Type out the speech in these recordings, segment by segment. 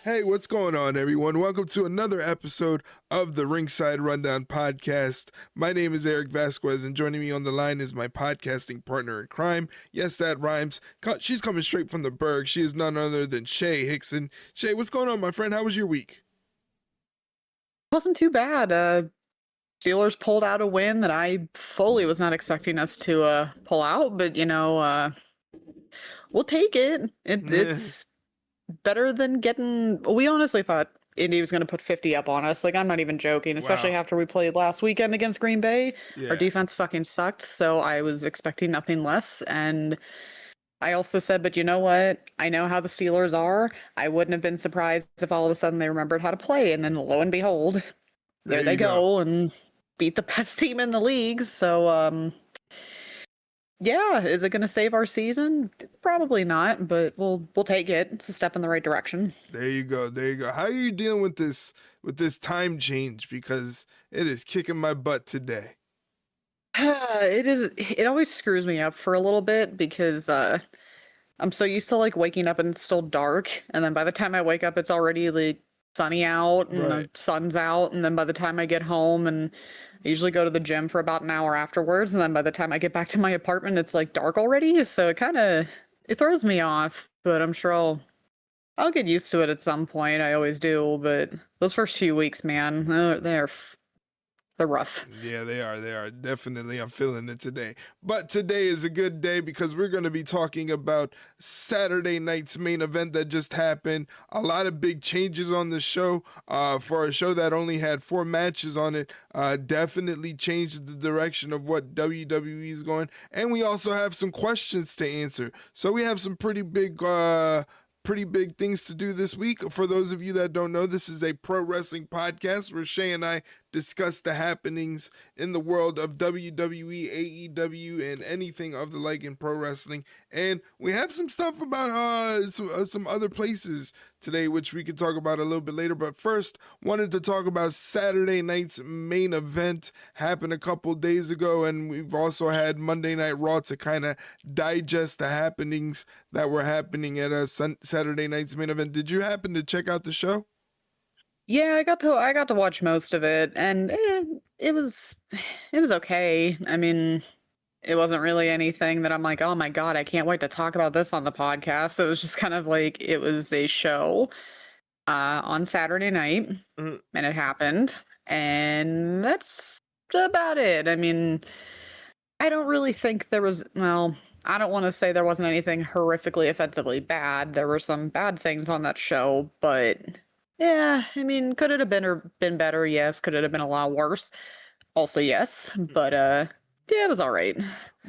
Hey, what's going on, everyone? Welcome to another episode of the Ringside Rundown podcast. My name is Erik Vasquez, and joining me on the line is my podcasting partner in crime. Yes, that rhymes. She's coming straight from the Berg. She is none other than Shay Hickson. Shay, what's going on, my friend? How was your week? Wasn't too bad. Steelers pulled out a win that I fully was not expecting us to pull out, but we'll take it. It's better than getting. We honestly thought Indy was going to put 50 up on us. Like, I'm not even joking, especially Wow. after we played last weekend against Green Bay. Yeah. Our defense fucking sucked, so I was expecting nothing less. And I also said, but you know what? I know how the Steelers are. I wouldn't have been surprised if all of a sudden they remembered how to play, and then lo and behold, there they go and beat the best team in the league. So, yeah, is it going to save our season? Probably not, but we'll take it. It's a step in the right direction. There you go. There you go. How are you dealing with this time change? Because it is kicking my butt today. It is. It always screws me up for a little bit because I'm so used to like waking up and it's still dark, and then by the time I wake up, it's already like sunny out and the sun's out, and then by the time I get home, and I usually go to the gym for about an hour afterwards, and then by the time I get back to my apartment, it's like dark already. So it throws me off, but I'm sure I'll get used to it at some point. I always do, but those first few weeks, man, they're rough. Yeah, they are. They are. Definitely. I'm feeling it today. But today is a good day because we're going to be talking about Saturday night's main event that just happened. A lot of big changes on the show. For a show that only had 4 matches on it, definitely changed the direction of what WWE is going. And we also have some questions to answer. So we have some pretty big things to do this week. For those of you that don't know, this is a pro wrestling podcast where Shay and I discuss the happenings in the world of WWE, AEW, and anything of the like in pro wrestling. And we have some stuff about some other places today, which we could talk about a little bit later. But first, wanted to talk about Saturday night's main event. Happened a couple days ago, and we've also had Monday Night Raw to kind of digest the happenings that were happening at Saturday night's main event. Did you happen to check out the show? Yeah, I got to watch most of it, and it was okay. I mean, it wasn't really anything that I'm like, oh my God, I can't wait to talk about this on the podcast. So it was just kind of like it was a show on Saturday night, and it happened, and that's about it. I mean, I don't really think there was, well, I don't want to say there wasn't anything horrifically offensively bad. There were some bad things on that show, but yeah, I mean, could it have been better? Yes. Could it have been a lot worse? Also, yes. But yeah, it was all right.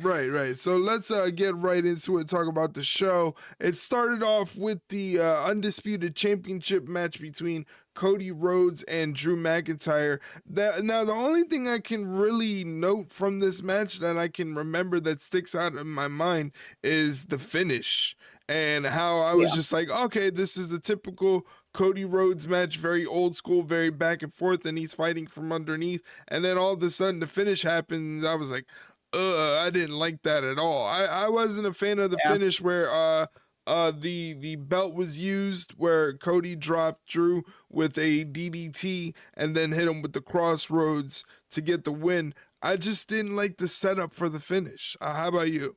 Right. So let's get right into it, talk about the show. It started off with the Undisputed Championship match between Cody Rhodes and Drew McIntyre. Now, the only thing I can really note from this match that I can remember that sticks out in my mind is the finish. And how I was just like, okay, this is a typical Cody Rhodes match, very old school, very back and forth, and he's fighting from underneath. And then all of a sudden the finish happens. I was like, I didn't like that at all. I wasn't a fan of the finish where the belt was used, where Cody dropped Drew with a DDT and then hit him with the crossroads to get the win. I just didn't like the setup for the finish. How about you?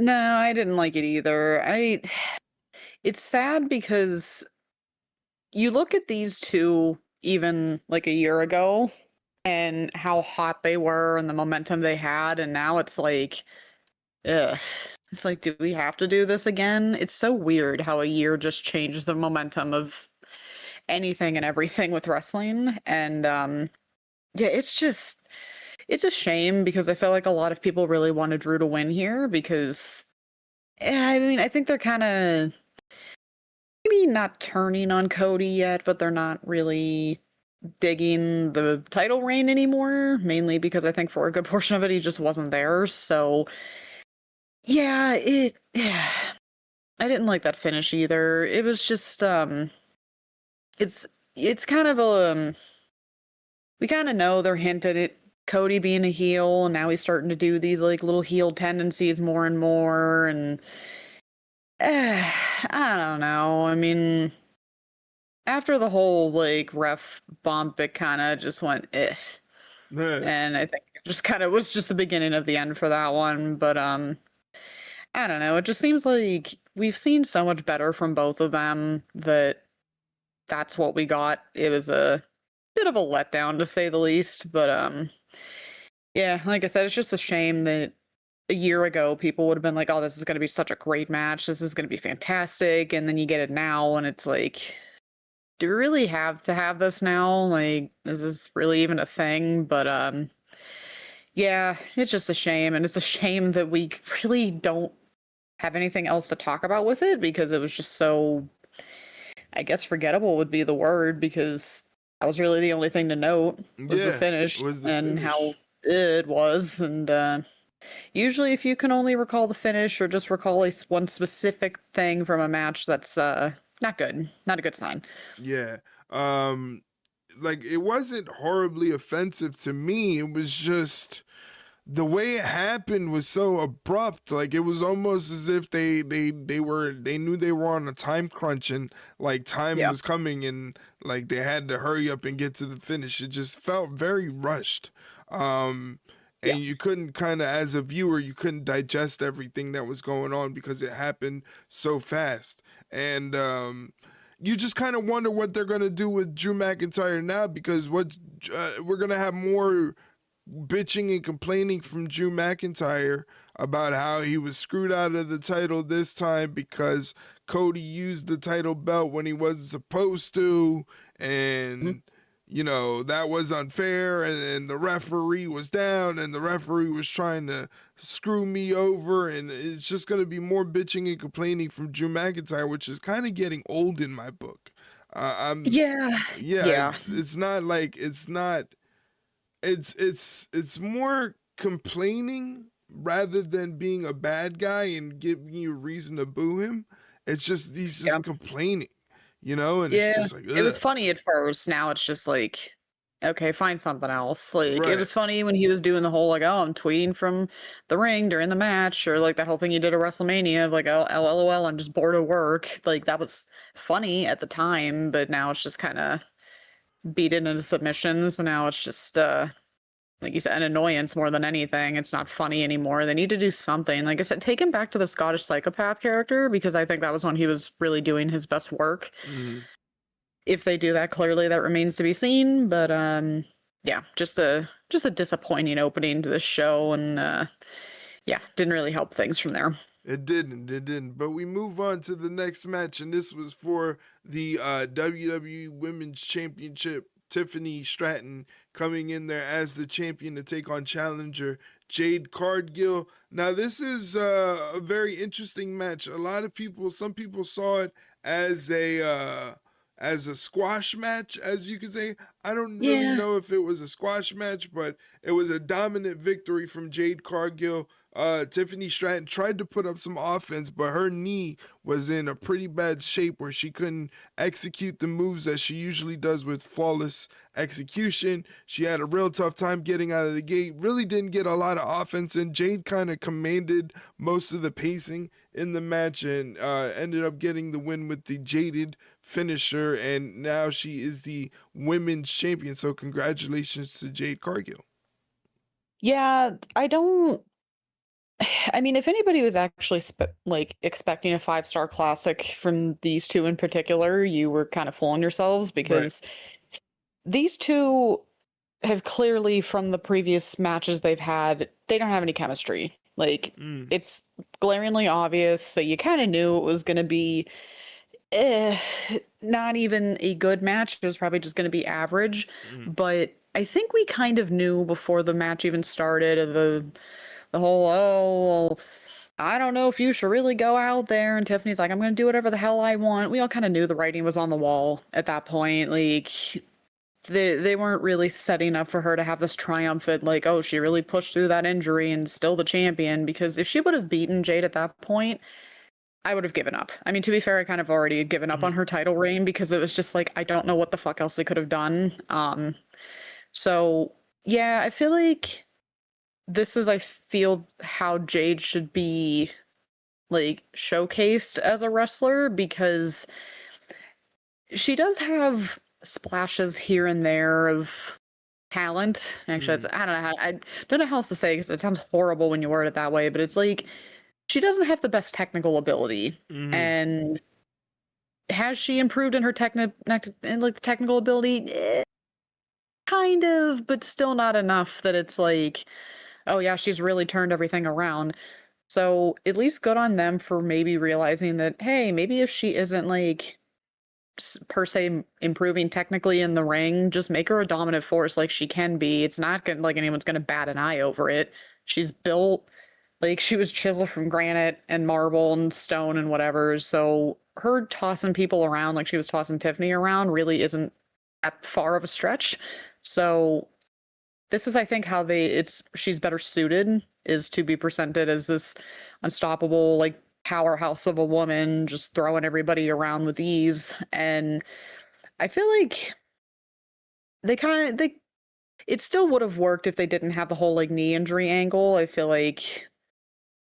No, I didn't like it either. It's sad because you look at these two even like a year ago and how hot they were and the momentum they had, and now it's like, ugh. It's like, do we have to do this again? It's so weird how a year just changed the momentum of anything and everything with wrestling. And yeah, it's a shame because I feel like a lot of people really wanted Drew to win here because I mean, I think they're kind of maybe not turning on Cody yet, but they're not really digging the title reign anymore, mainly because I think for a good portion of it he just wasn't there. So yeah, I didn't like that finish either. It was just it's kind of we kind of know they're hinted at Cody being a heel, and now he's starting to do these like little heel tendencies more and more, and I don't know. I mean, after the whole like ref bump, it kind of just went Yeah. and I think it just kind of was just the beginning of the end for that one. But I don't know. It just seems like we've seen so much better from both of them that that's what we got. It was a bit of a letdown to say the least, but yeah, like I said, it's just a shame that a year ago people would have been like, "Oh, this is going to be such a great match. This is going to be fantastic." And then you get it now and it's like, do we really have to have this now? Like, is this really even a thing? But yeah, it's just a shame, and it's a shame that we really don't have anything else to talk about with it because it was just so, I guess, forgettable would be the word, because that was really the only thing to note was the Yeah, finish was the and how finish. it was. And usually if you can only recall the finish or just recall one specific thing from a match, that's not good, not a good sign. Yeah. Um like it wasn't horribly offensive to me. It was just the way it happened was so abrupt. Like it was almost as if they knew they were on a time crunch, and like time Yeah. was coming, and like they had to hurry up and get to the finish. It just felt very rushed. Um Yeah. and you couldn't kind of, as a viewer, you couldn't digest everything that was going on because it happened so fast. And you just kind of wonder what they're going to do with Drew McIntyre now, because what we're going to have more bitching and complaining from Drew McIntyre about how he was screwed out of the title this time because Cody used the title belt when he wasn't supposed to, Mhm. and that was unfair, and the referee was down, and the referee was trying to screw me over, and it's just going to be more bitching and complaining from Drew McIntyre, which is kind of getting old in my book. I'm Yeah. Yeah, Yeah. it's not like it's not it's more complaining rather than being a bad guy and giving you a reason to boo him. It's just he's Yeah. just complaining, and it's Yeah. just like It was ugh. funny at first. Now it's just like, okay, find something else. Like, it Right. was funny when he was doing the whole, like, oh, I'm tweeting from the ring during the match, or like that whole thing he did at WrestleMania of like, oh, LOL, I'm just bored of work. Like, that was funny at the time, but now it's just kind of beaten into submissions. And now it's just, like you said, an annoyance more than anything. It's not funny anymore. They need to do something. Like I said, take him back to the Scottish psychopath character, because I think that was when he was really doing his best work. Mhm. If they do that, clearly that remains to be seen. But yeah, just a disappointing opening to the show, and yeah, didn't really help things from there. It didn't. But we move on to the next match, and this was for the WWE Women's Championship. Tiffany Stratton coming in there as the champion to take on challenger Jade Cargill. Now, this is a very interesting match. Some people saw it as a squash match, as you could say. I don't really Yeah. know if it was a squash match, but it was a dominant victory from Jade Cargill. Tiffany Stratton tried to put up some offense, but her knee was in a pretty bad shape where she couldn't execute the moves that she usually does with flawless execution. She had a real tough time getting out of the gate, really didn't get a lot of offense, and Jade kind of commanded most of the pacing in the match, and ended up getting the win with the jaded finisher, and now she is the women's champion. So, congratulations to Jade Cargill. Yeah, I don't. I mean, if anybody was actually like expecting a five-star classic from these two in particular, you were kind of fooling yourselves, Right. because these two have clearly, from the previous matches they've had, they don't have any chemistry. Like, Mm, it's glaringly obvious, so you kind of knew it was going to be eh, not even a good match. It was probably just going to be average. mm, But I think we kind of knew before the match even started, the whole, oh, well, I don't know if you should really go out there. And Tiffany's like, I'm going to do whatever the hell I want. We all kind of knew the writing was on the wall at that point. Like, they weren't really setting up for her to have this triumphant, like, oh, she really pushed through that injury and still the champion. Because if she would have beaten Jade at that point, I would have given up. I mean, to be fair, I kind of already had given up on mm. her title reign, because it was just like, I don't know what the fuck else they could have done. So yeah, I feel like I feel how Jade should be like showcased as a wrestler, because She does have splashes here and there of talent. Actually, Mm-hmm. it's, I don't know how else to say because it sounds horrible when you word it that way, but it's like she doesn't have the best technical ability. Mm-hmm. And has she improved in her technical ability? Kind of, but still not enough that it's like, oh yeah, she's really turned everything around. So at least good on them for maybe realizing that, hey, maybe if she isn't like per se improving technically in the ring, just make her a dominant force like she can be. It's not gonna like anyone's gonna bat an eye over it. She's built like she was chiseled from granite and marble and stone and whatever. So her tossing people around like she was tossing Tiffany around really isn't that far of a stretch. So this is I think how they it's she's better suited is to be presented as this unstoppable like powerhouse of a woman just throwing everybody around with ease. And I feel like they it still would have worked if they didn't have the whole like knee injury angle. I feel like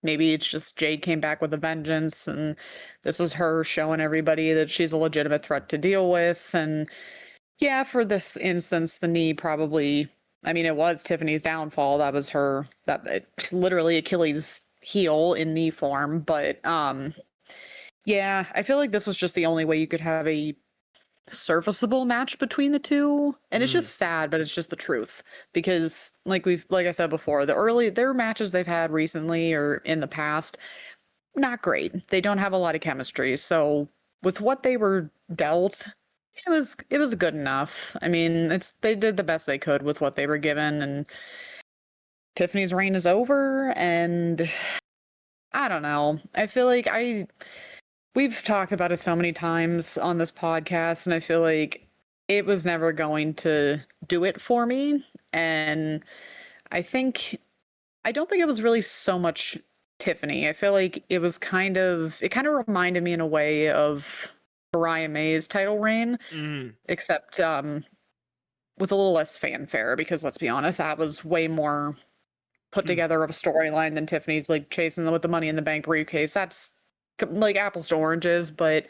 maybe it's just Jade came back with a vengeance and this was her showing everybody that she's a legitimate threat to deal with. And yeah, for this instance, the knee probably, I mean, it was Tiffany's downfall. That was her, literally Achilles heel in knee form. But yeah, I feel like this was just the only way you could have a serviceable match between the two. And it's Mm-hmm. just sad, but it's just the truth. Because like I said before, their matches they've had recently or in the past, not great. They don't have a lot of chemistry. So with what they were dealt, it was good enough. I mean, it's they did the best they could with what they were given, and Tiffany's reign is over. And I don't know. I feel like we've talked about it so many times on this podcast, and I feel like it was never going to do it for me. And I think I don't think it was really so much Tiffany. I feel like it kind of reminded me in a way of Mariah May's title reign, Mm-hmm. except with a little less fanfare because let's be honest, that was way more put together of a storyline than Tiffany's like chasing them with the Money in the Bank briefcase. That's like apples to oranges, but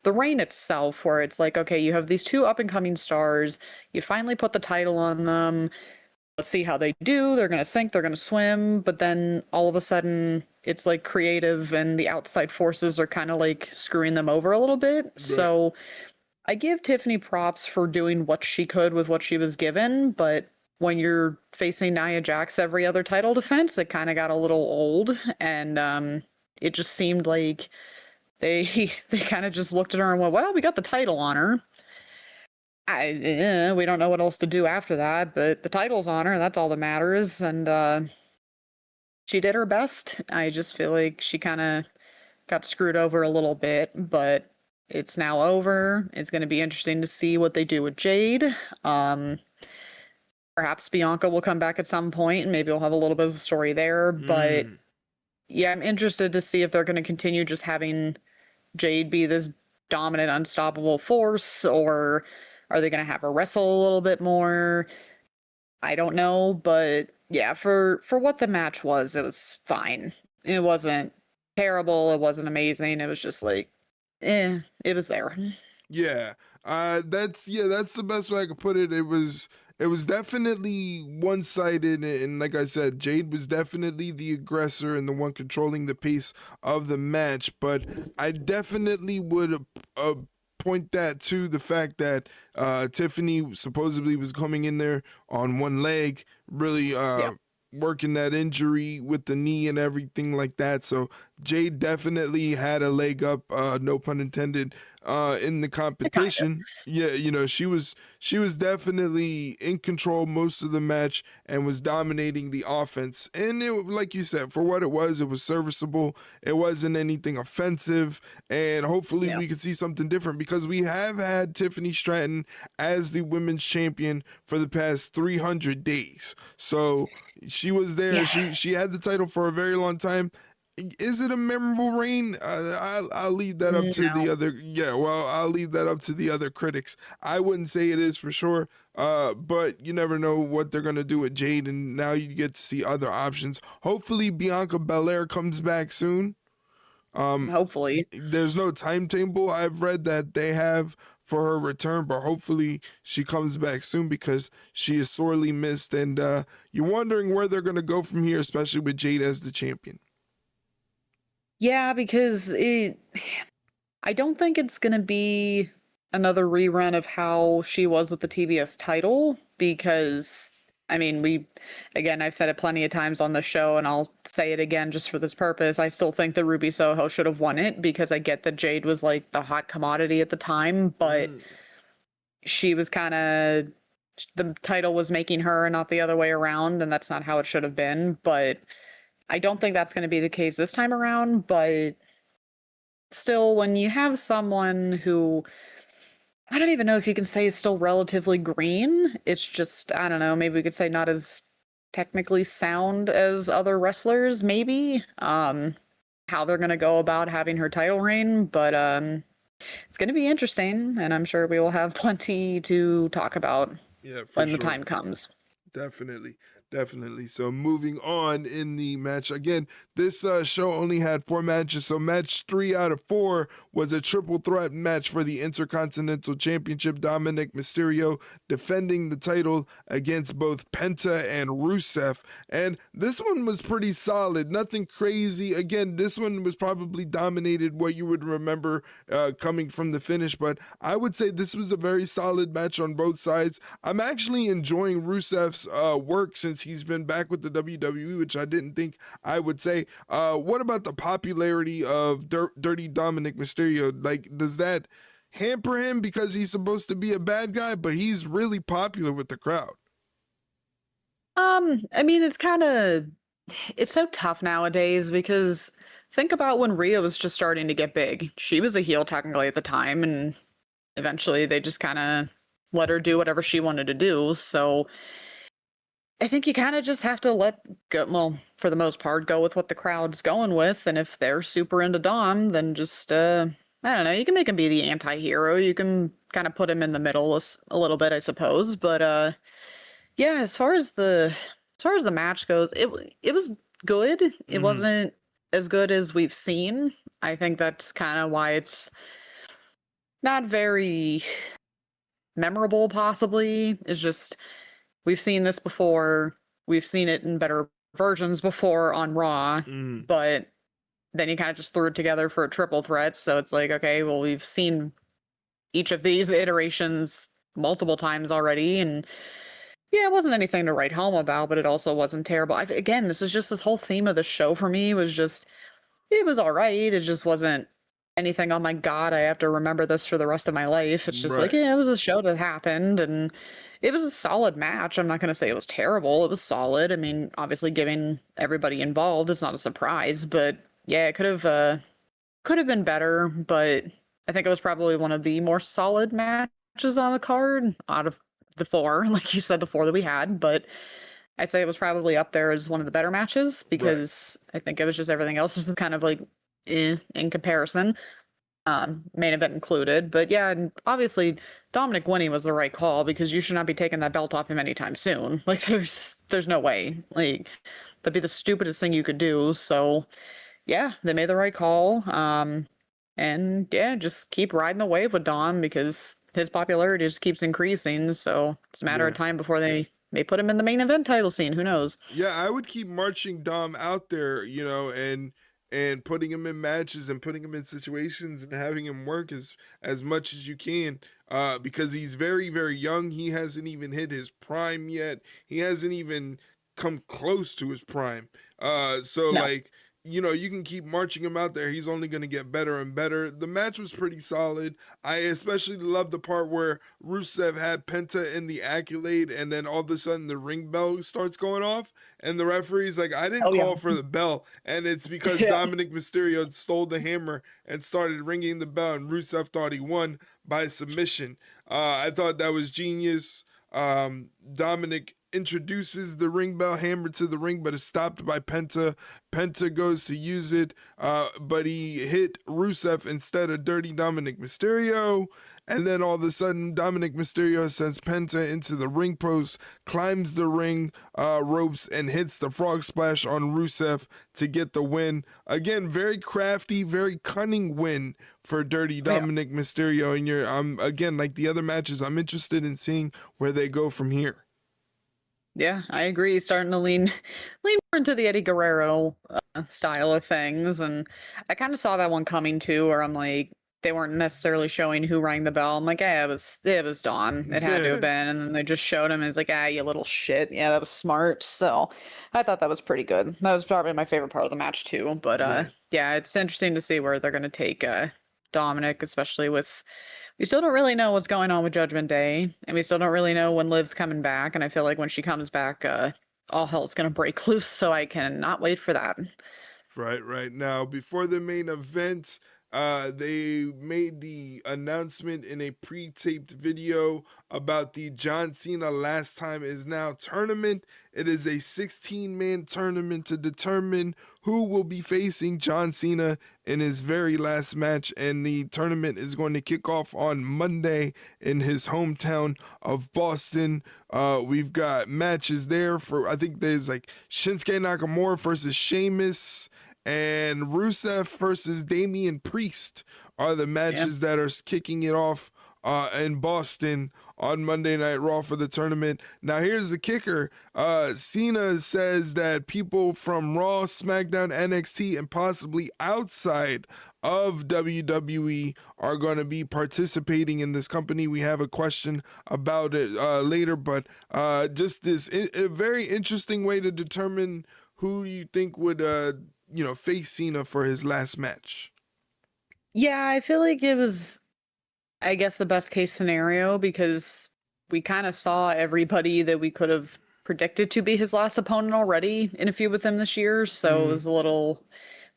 the reign itself, where it's like, okay, you have these two up and coming stars, you finally put the title on them. Let's see how they do. They're going to sink, they're going to swim, but then all of a sudden it's like creative and the outside forces are kind of like screwing them over a little bit. Right. So I give Tiffany props for doing what she could with what she was given, but when you're facing Nia Jax every other title defense, it kind of got a little old, and it just seemed like they they kind of just looked at her and went, "Well, we got the title on her. We don't know what else to do after that, but the title's on her. That's all that matters." And she did her best. I just feel like she kind of got screwed over a little bit, but it's now over. It's going to be interesting to see what they do with Jade. Um, Perhaps Bianca will come back at some point and maybe we'll have a little bit of a story there. But Mm-hmm. yeah, I'm interested to see if they're going to continue just having Jade be this dominant, unstoppable force, or are they going to have her wrestle a little bit more? I don't know, but yeah, for what the match was, it was fine. It wasn't terrible. It wasn't amazing. It was just like, it was there. Yeah. That's the best way I could put it. It was definitely one sided, and like I said, Jade was definitely the aggressor and the one controlling the pace of the match. But I definitely would point that to the fact that Tiffany supposedly was coming in there on one leg, really Yeah, working that injury with the knee and everything like that. So Jade definitely had a leg up, no pun intended, in the kind of. competition. Yeah, she was definitely in control most of the match and was dominating the offense. And like you said, for what it was serviceable. It wasn't anything offensive, and hopefully Yeah, we could see something different because we have had Tiffany Stratton as the women's champion for the past 300 days. So she was there. yeah. She had the title for a very long time. Is it a memorable reign? I'll leave that up to the No, other. Yeah, well, I'll leave that up to the other critics. I wouldn't say it is for sure. But you never know what they're gonna do with Jade, and now you get to see other options. Hopefully, Bianca Belair comes back soon. Um, hopefully. there's no timetable I've read that they have for her return, but hopefully she comes back soon because she is sorely missed. And you're wondering where they're going to go from here, especially with Jade as the champion. Yeah, because I don't think it's gonna be another rerun of how she was with the TBS title because I mean, again, I've said it plenty of times on the show and I'll say it again just for this purpose. I still think that Ruby Soho should have won it because I get that Jade was like the hot commodity at the time, but Mm. she was kind of the title was making her and not the other way around, and that's not how it should have been. But I don't think that's going to be the case this time around. But still, when you have someone who I don't even know if you can say is still relatively green, it's just, I don't know, maybe we could say not as technically sound as other wrestlers, maybe. How they're going to go about having her title reign, but it's going to be interesting, and I'm sure we will have plenty to talk about Yeah, for when the sure. time comes. Definitely, definitely. So moving on in the match again, this show only had 4 matches. So match 3 out of 4 was a triple threat match for the Intercontinental Championship. Dominic Mysterio defending the title against both Penta and Rusev, and this one was pretty solid. Nothing crazy. Again, this one was probably dominated what you would remember coming from the finish, but I would say this was a very solid match on both sides. I'm actually enjoying Rusev's work since he's been back with the WWE, which I didn't think I would say. What about the popularity of Dirty Dominic Mysterio? Like, does that hamper him because he's supposed to be a bad guy, but he's really popular with the crowd? I mean, it's so tough nowadays because think about when Rhea was just starting to get big. She was a heel technically at the time, and eventually they just kind of let her do whatever she wanted to do. So I think you kind of just have to let go, well, for the most part, go with what the crowd's going with. And if they're super into Dom, then just, I don't know, you can make him be the anti hero. You can kind of put him in the middle a little bit, I suppose. But, yeah, as far as the match goes, it was good. It Mm-hmm. wasn't as good as we've seen. I think that's kind of why it's not very memorable, possibly. It's just we've seen this before. We've seen it in better versions before on Raw, Mm-hmm. but then you kind of just threw it together for a triple threat. So it's like, okay, well, we've seen each of these iterations multiple times already. And yeah, it wasn't anything to write home about, but it also wasn't terrible. Again, this is just this whole theme of the show for me was just it was all right. It just wasn't anything, "Oh my god, I have to remember this for the rest of my life." It's just like, Right. yeah, it was a show that happened, and it was a solid match. I'm not gonna say it was terrible. It was solid. I mean, obviously, giving everybody involved is not a surprise, but yeah, it could have been better, but I think it was probably one of the more solid matches on the card out of the 4, like you said, the 4 that we had, but I'd say it was probably up there as one of the better matches Right. because I think it was just everything else was just kind of like in comparison, main event included. But yeah, and obviously Dominic winning was the right call because you should not be taking that belt off him anytime soon. Like there's no way. Like that'd be the stupidest thing you could do. So yeah, they made the right call. And yeah, just keep riding the wave with Dom because his popularity just keeps increasing. So it's a matter of Yeah. time before they may put him in the main event title scene. Who knows? Yeah, I would keep marching Dom out there, and putting him in matches and putting him in situations and having him work as much as you can. Because he's very, very young. He hasn't even hit his prime yet. He hasn't even come close to his prime. So No. like, you can keep marching him out there. He's only gonna get better and better. The match was pretty solid. I especially love the part where Rusev had Penta in the accolade, and then all of a sudden the ring bell starts going off, and the referee's like, "I didn't Oh yeah. call for the bell," and it's because Yeah. Dominic Mysterio stole the hammer and started ringing the bell, and Rusev thought he won by submission. I thought that was genius. Dominic introduces the ring bell hammer to the ring, but is stopped by Penta. Penta goes to use it, but he hit Rusev instead of Dirty Dominic Mysterio. And then all of a sudden, Dominic Mysterio sends Penta into the ring post, climbs the ring ropes, and hits the frog splash on Rusev to get the win. Again, very crafty, very cunning win for Dirty Oh, yeah. Dominic Mysterio. And again, like the other matches, I'm interested in seeing where they go from here. Yeah, I agree. Starting to lean more into the Eddie Guerrero style of things, and I kind of saw that one coming too. Where I'm like, they weren't necessarily showing who rang the bell. I'm like, yeah, it was Dawn. It had to have been, and then they just showed him. And it's like, ah, you little shit. Yeah, that was smart. So I thought that was pretty good. That was probably my favorite part of the match too. But Yeah. yeah, it's interesting to see where they're gonna take Dominic, especially with we still don't really know what's going on with Judgment Day, and we still don't really know when Liv's coming back. And I feel like when she comes back, all hell's gonna break loose. So I cannot wait for that. Right now. Before the main event, they made the announcement in a pre-taped video about the John Cena Last Time Is Now tournament. It is a 16-man tournament to determine who will be facing John Cena in his very last match, and the tournament is going to kick off on Monday in his hometown of Boston. We've got matches there for, I think there's like Shinsuke Nakamura versus Sheamus, and Rusev versus Damian Priest are the matches that are kicking it off in Boston on Monday Night Raw for the tournament. Now, here's the kicker. Cena says that people from Raw, SmackDown, NXT, and possibly outside of WWE are going to be participating in this company. We have a question about it later, but just this a very interesting way to determine who you think would face Cena for his last match. Yeah, I feel like it was, I guess, the best case scenario because we kind of saw everybody that we could have predicted to be his last opponent already in a feud with him this year. So it was a little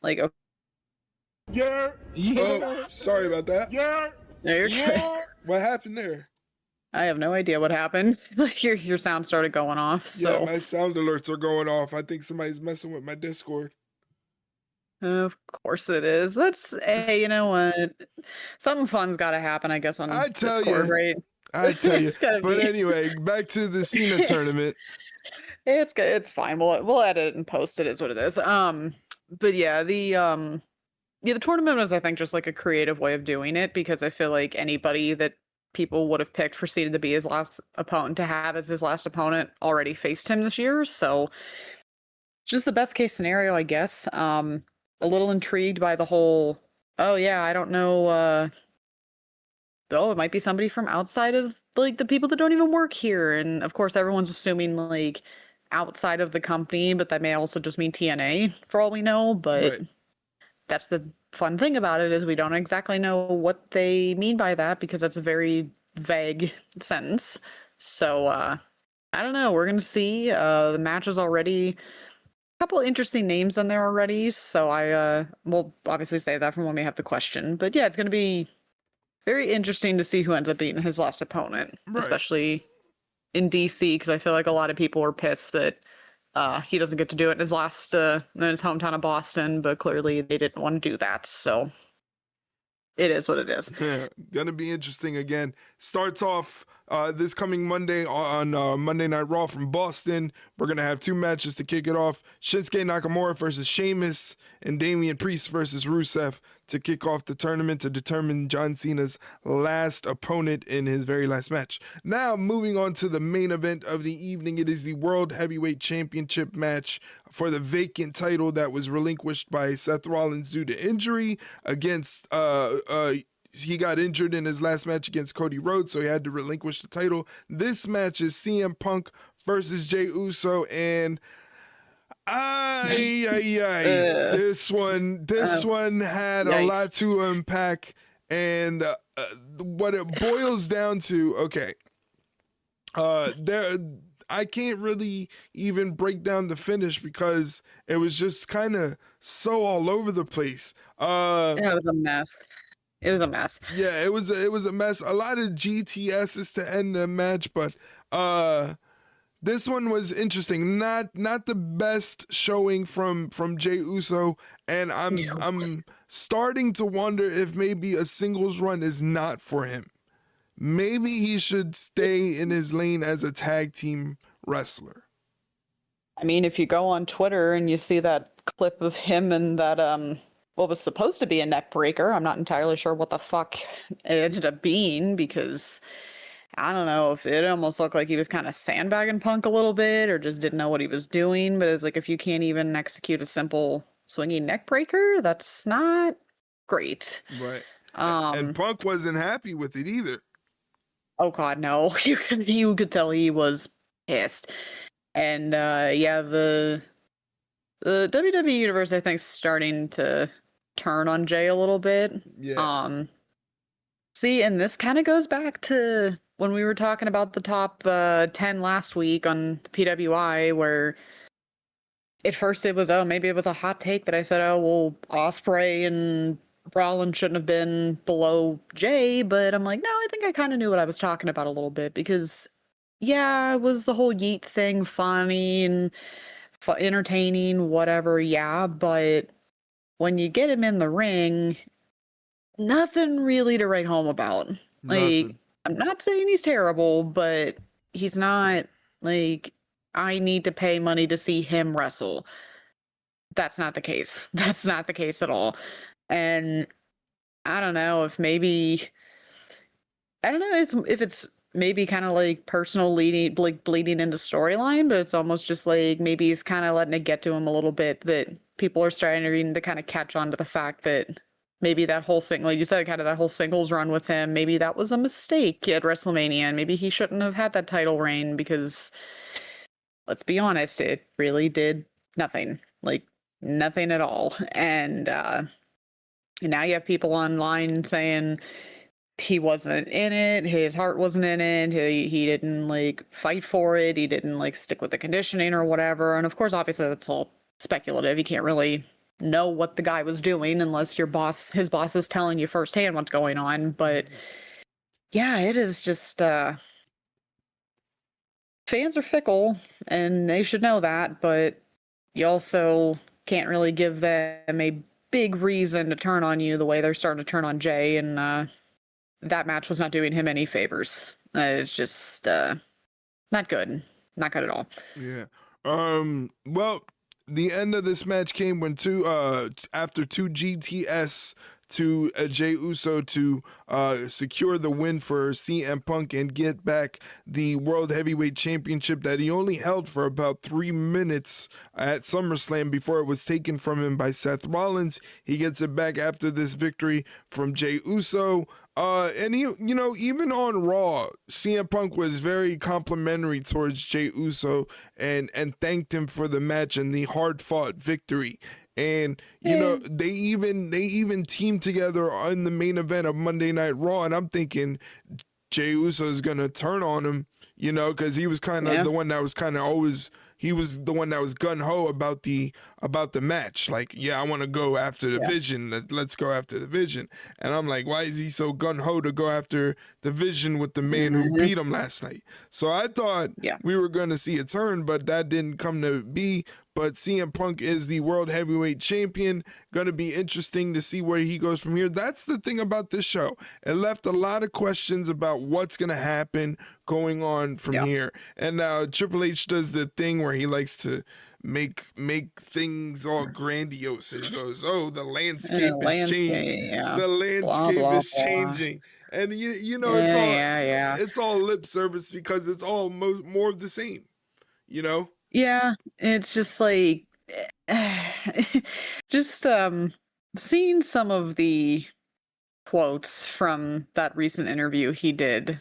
like, okay, Oh, sorry about that. no, you're good. What happened there? I have no idea what happened. Like your sound started going off. Yeah, So my sound alerts are going off. I think somebody's messing with my Discord. of course it is. Hey, you know what? Something fun's got to happen, I guess, on I tell Discord, you. right? I tell you. It's gotta But be. anyway, back to the Cena tournament. It's good. It's fine. We'll edit it and post it. Is what it is. But yeah, the tournament was, I think, just like a creative way of doing it because I feel like anybody that people would have picked for Cena to be his last opponent to have as his last opponent already faced him this year. So just the best case scenario, I guess. A little intrigued by the whole. Oh yeah, I don't know. Oh, it might be somebody from outside of like the people that don't even work here. And of course, everyone's assuming like outside of the company, but that may also just mean TNA for all we know. But Right. that's the fun thing about it is we don't exactly know what they mean by that because that's a very vague sentence. So I don't know. We're gonna see. The match is already a couple interesting names on there already. So I will obviously say that from when we have the question. But yeah, it's gonna be very interesting to see who ends up beating his last opponent, Right. especially in DC, because I feel like a lot of people were pissed that he doesn't get to do it in his hometown of Boston, but clearly they didn't want to do that. So it is what it is. Yeah, gonna be interesting again. Starts off this coming Monday on Monday Night Raw from Boston. We're gonna have two matches to kick it off: Shinsuke Nakamura versus Sheamus, and Damian Priest versus Rusev to kick off the tournament to determine John Cena's last opponent in his very last match. Now, moving on to the main event of the evening, it is the World Heavyweight Championship match for the vacant title that was relinquished by Seth Rollins due to injury against he got injured in his last match against Cody Rhodes, so he had to relinquish the title. This match is CM Punk versus Jey Uso, and this one had a lot Yikes. to unpack, and what it boils down to, okay, there I can't really even break down the finish because it was just kind of so all over the place. It was a mess. It was a mess. Yeah, it was a mess. A lot of GTSs to end the match, but this one was interesting. Not the best showing from Jey Uso, and I'm starting to wonder if maybe a singles run is not for him. maybe he should stay in his lane as a tag team wrestler. I mean, if you go on Twitter and you see that clip of him and that what was supposed to be a neck breaker, I'm not entirely sure what the fuck it ended up being, because I don't know if it almost looked like he was kind of sandbagging Punk a little bit or just didn't know what he was doing. But it's like, if you can't even execute a simple swinging neck breaker, that's not great. Right. And Um, Punk wasn't happy with it either. oh God, no. You could tell he was pissed. And yeah, the WWE universe, I think, is starting to turn on Jay a little bit. Yeah. See, and this kind of goes back to when we were talking about the top 10 last week on the PWI, where at first it was, oh, maybe it was a hot take that I said, oh, well, Osprey and Rollins shouldn't have been below Jay, but I'm like, no, I think I kind of knew what I was talking about a little bit, because, yeah, it was the whole Yeet thing funny and entertaining, whatever, yeah, but when you get him in the ring, nothing really to write home about. Like, Nothing. I'm not saying he's terrible, but he's not, like, I need to pay money to see him wrestle. That's not the case. That's not the case at all. And I don't know if maybe, I don't know if it's maybe kind of like personal leading, like bleeding into storyline, but it's almost just like maybe he's kind of letting it get to him a little bit, that people are starting to kind of catch on to the fact that maybe that whole like you said, kind of that whole singles run with him, maybe that was a mistake at WrestleMania, and maybe he shouldn't have had that title reign, because let's be honest, it really did nothing, like nothing at all. And now you have people online saying he wasn't in it, his heart wasn't in it, he didn't like fight for it, he didn't like stick with the conditioning or whatever. And of course, obviously that's all speculative. You can't really know what the guy was doing unless his boss is telling you firsthand what's going on. But yeah, it is just fans are fickle and they should know that, but you also can't really give them a big reason to turn on you the way they're starting to turn on Jay. And that match was not doing him any favors. It's just not good. Not good at all. Yeah. Well, the end of this match came when after two GTS to Jey Uso to secure the win for CM Punk and get back the World Heavyweight Championship that he only held for about 3 minutes at SummerSlam before it was taken from him by Seth Rollins. He gets it back after this victory from Jey Uso. And he, even on Raw, CM Punk was very complimentary towards Jey Uso and thanked him for the match and the hard fought victory. And they even teamed together on the main event of Monday Night Raw, and I'm thinking Jey Uso is gonna turn on him, because he was kind of the one that was kind of always. He was the one that was gun ho about the match. Like, yeah, I want to go after the Vision. Let's go after the Vision. And I'm like, why is he so gun ho to go after the Vision with the man who beat him last night? So I thought we were going to see a turn, but that didn't come to be. But CM Punk is the World Heavyweight Champion. Going to be interesting to see where he goes from here. That's the thing about this show. It left a lot of questions about what's going to happen going on from here. And now Triple H does the thing where he likes to make things all grandiose, and he goes, "Oh, the landscape is changing. The landscape is changing." And it's all lip service because it's all more of the same. Yeah, it's just like just seeing some of the quotes from that recent interview he did,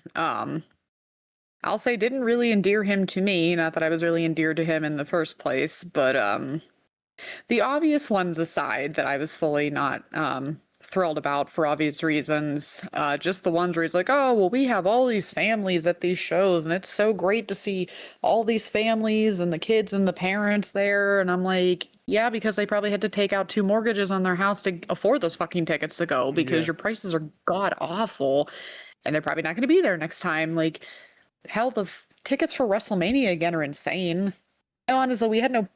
I'll say didn't really endear him to me, not that I was really endeared to him in the first place, but the obvious ones aside that I was fully not thrilled about for obvious reasons, just the ones where he's like, oh, well, we have all these families at these shows and it's so great to see all these families and the kids and the parents there. And I'm like, yeah, because they probably had to take out 2 mortgages on their house to afford those fucking tickets to go, because your prices are god awful and they're probably not going to be there next time. Like, hell, the tickets for WrestleMania again are insane. Honestly, we had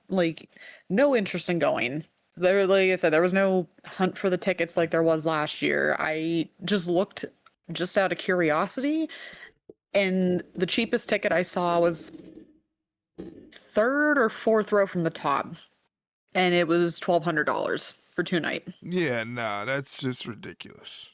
no interest in going. There, like I said, there was no hunt for the tickets like there was last year. I just looked just out of curiosity. And the cheapest ticket I saw was third or fourth row from the top, and it was $1,200 for 2 night. Yeah, nah, that's just ridiculous.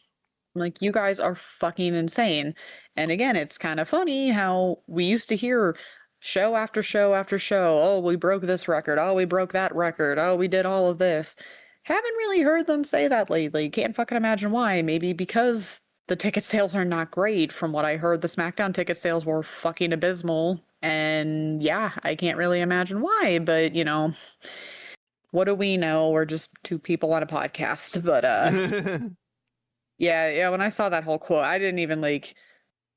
Like, you guys are fucking insane. And again, it's kind of funny how we used to hear show after show after show. Oh, we broke this record. Oh, we broke that record. Oh, we did all of this. Haven't really heard them say that lately. Can't fucking imagine why. Maybe because the ticket sales are not great. From what I heard, the SmackDown ticket sales were fucking abysmal. And yeah, I can't really imagine why. But, what do we know? We're just two people on a podcast. But, yeah, when I saw that whole quote, I didn't even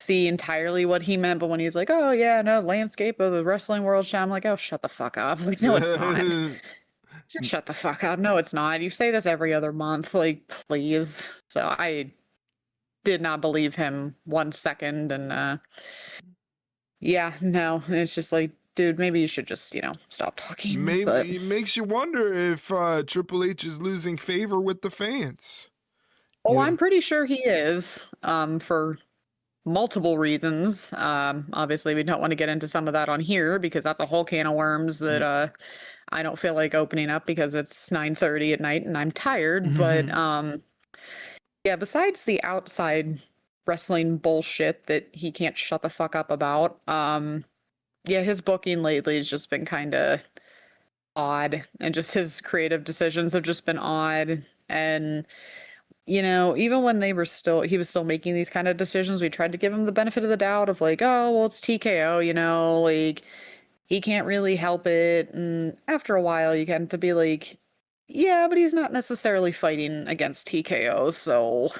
see entirely what he meant, but when he's like, "Oh yeah, no, landscape of the wrestling world," I'm like, "Oh, shut the fuck up!" Like, no, it's not. Just shut the fuck up. No, it's not. You say this every other month, like, please. So I did not believe him 1 second, and yeah, no, it's just like, dude, maybe you should just stop talking. Maybe But it makes you wonder if Triple H is losing favor with the fans. oh, I'm pretty sure he is. For multiple reasons. Obviously, we don't want to get into some of that on here because that's a whole can of worms that I don't feel like opening up because it's 9:30 at night and I'm tired. But yeah, besides the outside wrestling bullshit that he can't shut the fuck up about, yeah, his booking lately has just been kind of odd, and just his creative decisions have just been odd. And even when he was still making these kind of decisions, we tried to give him the benefit of the doubt of like, oh, well, it's TKO, like he can't really help it. And after a while, you get to be like, yeah, but he's not necessarily fighting against TKO. So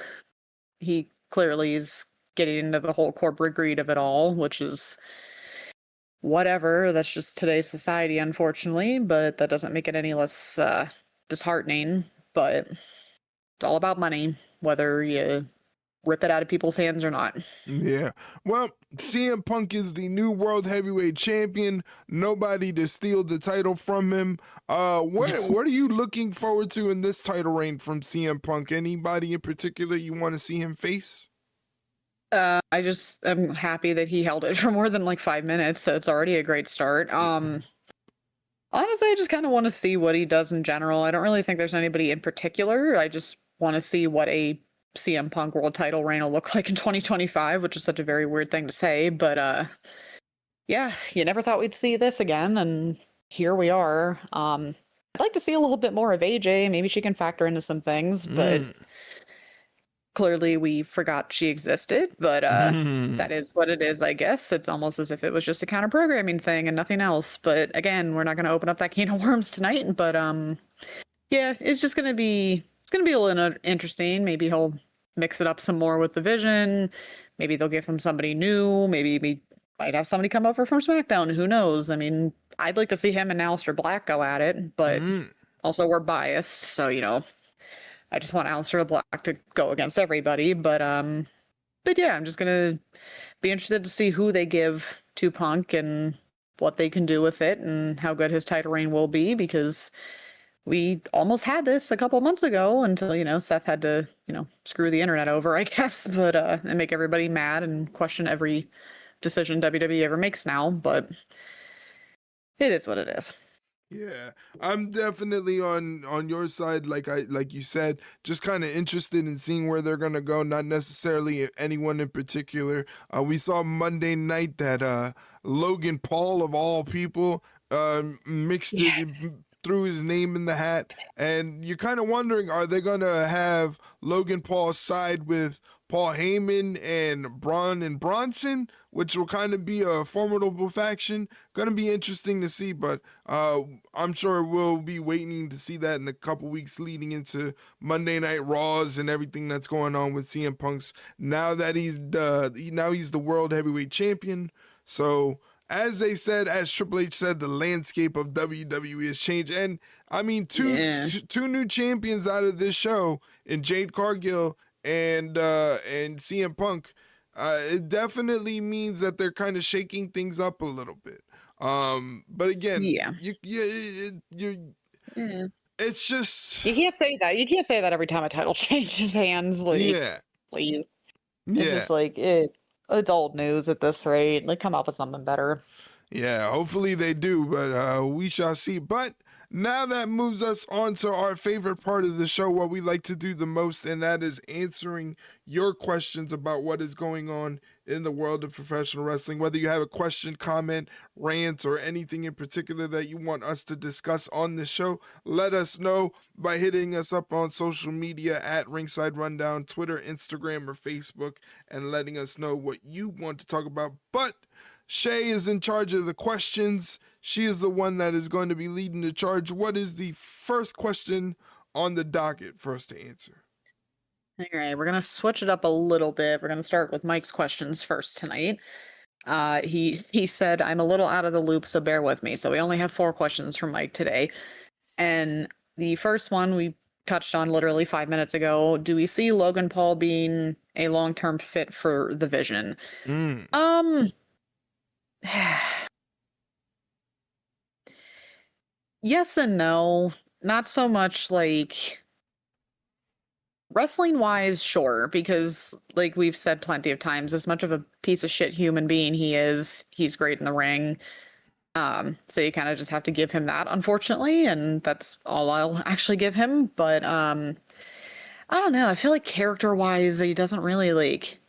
he clearly is getting into the whole corporate greed of it all, which is whatever. That's just today's society, unfortunately, but that doesn't make it any less disheartening. But it's all about money, whether you rip it out of people's hands or not. Yeah. Well, CM Punk is the new world heavyweight champion. Nobody to steal the title from him. What are you looking forward to in this title reign from CM Punk? Anybody in particular you want to see him face? I just am happy that he held it for more than 5 minutes, so it's already a great start. Honestly, I just kind of want to see what he does in general. I don't really think there's anybody in particular. I just want to see what a CM Punk world title reign will look like in 2025, which is such a very weird thing to say, but yeah, you never thought we'd see this again, and here we are. I'd like to see a little bit more of AJ. Maybe she can factor into some things, but clearly we forgot she existed. But that is what it is, I guess. It's almost as if it was just a counter programming thing and nothing else. But again, we're not going to open up that can of worms tonight. But yeah, it's going to be a little interesting. Maybe he'll mix it up some more with the Vision. Maybe they'll give him somebody new. Maybe we might have somebody come over from SmackDown. Who knows? I mean, I'd like to see him and Aleister Black go at it, but also we're biased, so I just want Aleister Black to go against everybody. But yeah, I'm just gonna be interested to see who they give to Punk and what they can do with it and how good his title reign will be, because we almost had this a couple months ago until, Seth had to, screw the internet over, I guess, but and make everybody mad and question every decision WWE ever makes now. But it is what it is. Yeah, I'm definitely on your side. Like you said, just kind of interested in seeing where they're gonna go. Not necessarily anyone in particular. We saw Monday night that Logan Paul of all people mixed it, threw his name in the hat, and you're kind of wondering, are they gonna have Logan Paul side with Paul Heyman and Braun and Bronson, which will kind of be a formidable faction? Going to be interesting to see, but I'm sure we'll be waiting to see that in a couple weeks leading into Monday Night Raws and everything that's going on with CM Punk's now that he's the world heavyweight champion. So as Triple H said, the landscape of WWE has changed, and I mean two new champions out of this show in Jade Cargill and CM Punk. It definitely means that they're kind of shaking things up a little bit. But again, it's just, you can't say that. You can't say that every time a title changes hands. Please. It's Yeah. just like it's old news at this rate. Like, come up with something better. Yeah, hopefully they do, but we shall see. But now that moves us on to our favorite part of the show, what we like to do the most, and that is answering your questions about what is going on in the world of professional wrestling. Whether you have a question, comment, rant, or anything in particular that you want us to discuss on the show, let us know by hitting us up on social media at Ringside Rundown, Twitter, Instagram, or Facebook, and letting us know what you want to talk about. But Shay is in charge of the questions. She is the one that is going to be leading the charge. What is the first question on the docket for us to answer? All right, we're gonna switch it up a little bit. We're gonna start with Mike's questions first tonight. He said, "I'm a little out of the loop, so bear with me." So we only have 4 questions from Mike today, and the first one we touched on literally 5 minutes ago. Do we see Logan Paul being a long-term fit for the Vision? Mm. Um, yes and no. Not so much like wrestling wise, sure, because like we've said plenty of times, as much of a piece of shit human being he is, he's great in the ring. So you kind of just have to give him that, unfortunately, and that's all I'll actually give him. But I don't know. I feel like character wise, he doesn't really like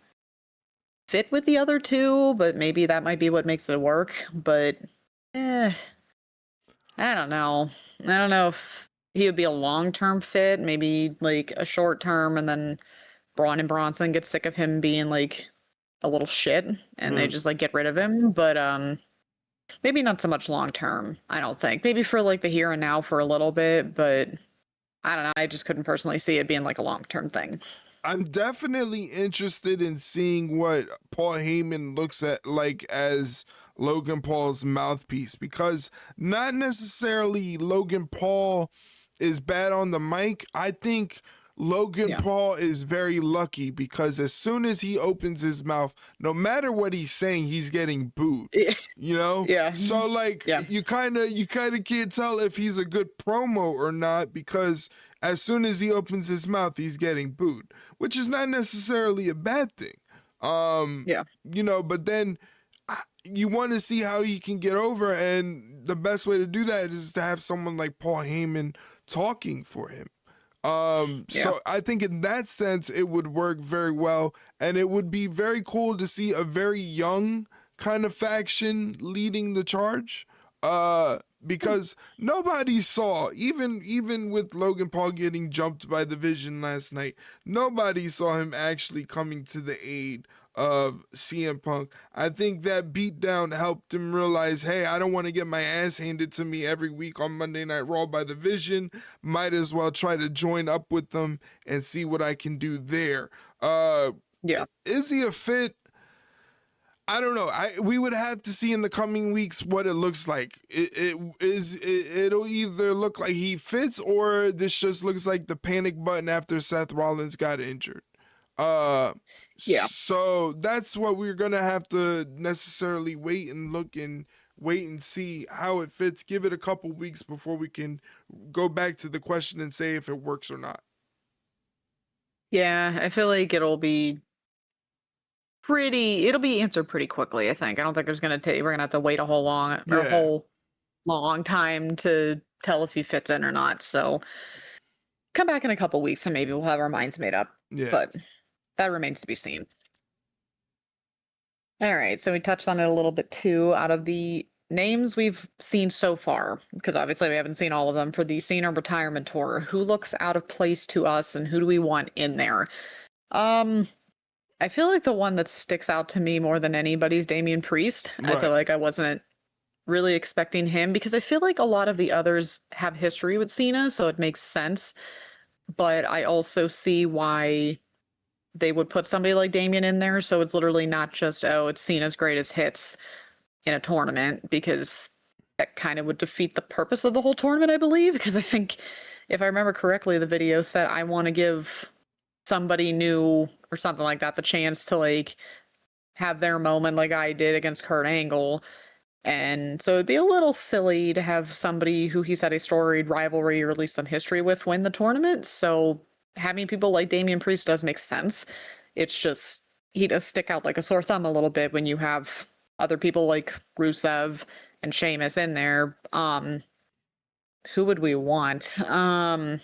fit with the other two, but maybe that might be what makes it work. But eh, I don't know. I don't know if he would be a long term fit, maybe like a short term, and then Braun and Bronson get sick of him being like a little shit and they Mm. just like get rid of him. But maybe not so much long term, I don't think. Maybe for like the here and now for a little bit, but I don't know. I just couldn't personally see it being like a long term thing. I'm definitely interested in seeing what Paul Heyman looks at like as Logan Paul's mouthpiece, because not necessarily Logan Paul is bad on the mic. I think Logan Yeah. Paul is very lucky because as soon as he opens his mouth, no matter what he's saying, he's getting booed. You know? Yeah. So like Yeah. you kinda can't tell if he's a good promo or not, because as soon as he opens his mouth, he's getting booed, which is not necessarily a bad thing. Yeah. But then you want to see how he can get over, and the best way to do that is to have someone like Paul Heyman talking for him. Yeah. So I think in that sense, it would work very well, and it would be very cool to see a very young kind of faction leading the charge. Because nobody saw, even with Logan Paul getting jumped by the Vision last night, nobody saw him actually coming to the aid of CM Punk. I think that beatdown helped him realize, hey, I don't want to get my ass handed to me every week on Monday Night Raw by the Vision. Might as well try to join up with them and see what I can do there. Yeah. Is he a fit? I don't know. We would have to see in the coming weeks what it looks like. It'll either look like he fits, or this just looks like the panic button after Seth Rollins got injured. Yeah. So that's what we're gonna have to necessarily wait and look and wait and see how it fits. Give it a couple weeks before we can go back to the question and say if it works or not. Yeah. I feel like it'll be answered pretty quickly, I think. I don't think there's gonna take we're gonna have to wait a whole long or a Yeah, whole long time to tell if he fits in or not. So come back in a couple weeks and maybe we'll have our minds made up. yeah, But that remains to be seen. All right, so we touched on it a little bit too. Out of the names we've seen so far, because obviously we haven't seen all of them for the Cena retirement tour, who looks out of place to us and who do we want in there? Um, I feel like the one that sticks out to me more than anybody's Damian Priest. I feel right. like I wasn't really expecting him because I feel like a lot of the others have history with Cena, so it makes sense. But I also see why they would put somebody like Damien in there. So it's literally not just, oh, it's Cena's greatest hits in a tournament, because that kind of would defeat the purpose of the whole tournament, I believe. Because I think, if I remember correctly, the video said, I want to give somebody new or something like that the chance to like have their moment like I did against Kurt Angle. And so it'd be a little silly to have somebody who he's had a storied rivalry or at least some history with win the tournament. So having people like Damian Priest does make sense. It's just he does stick out like a sore thumb a little bit when you have other people like Rusev and Sheamus in there. Who would we want? Uh,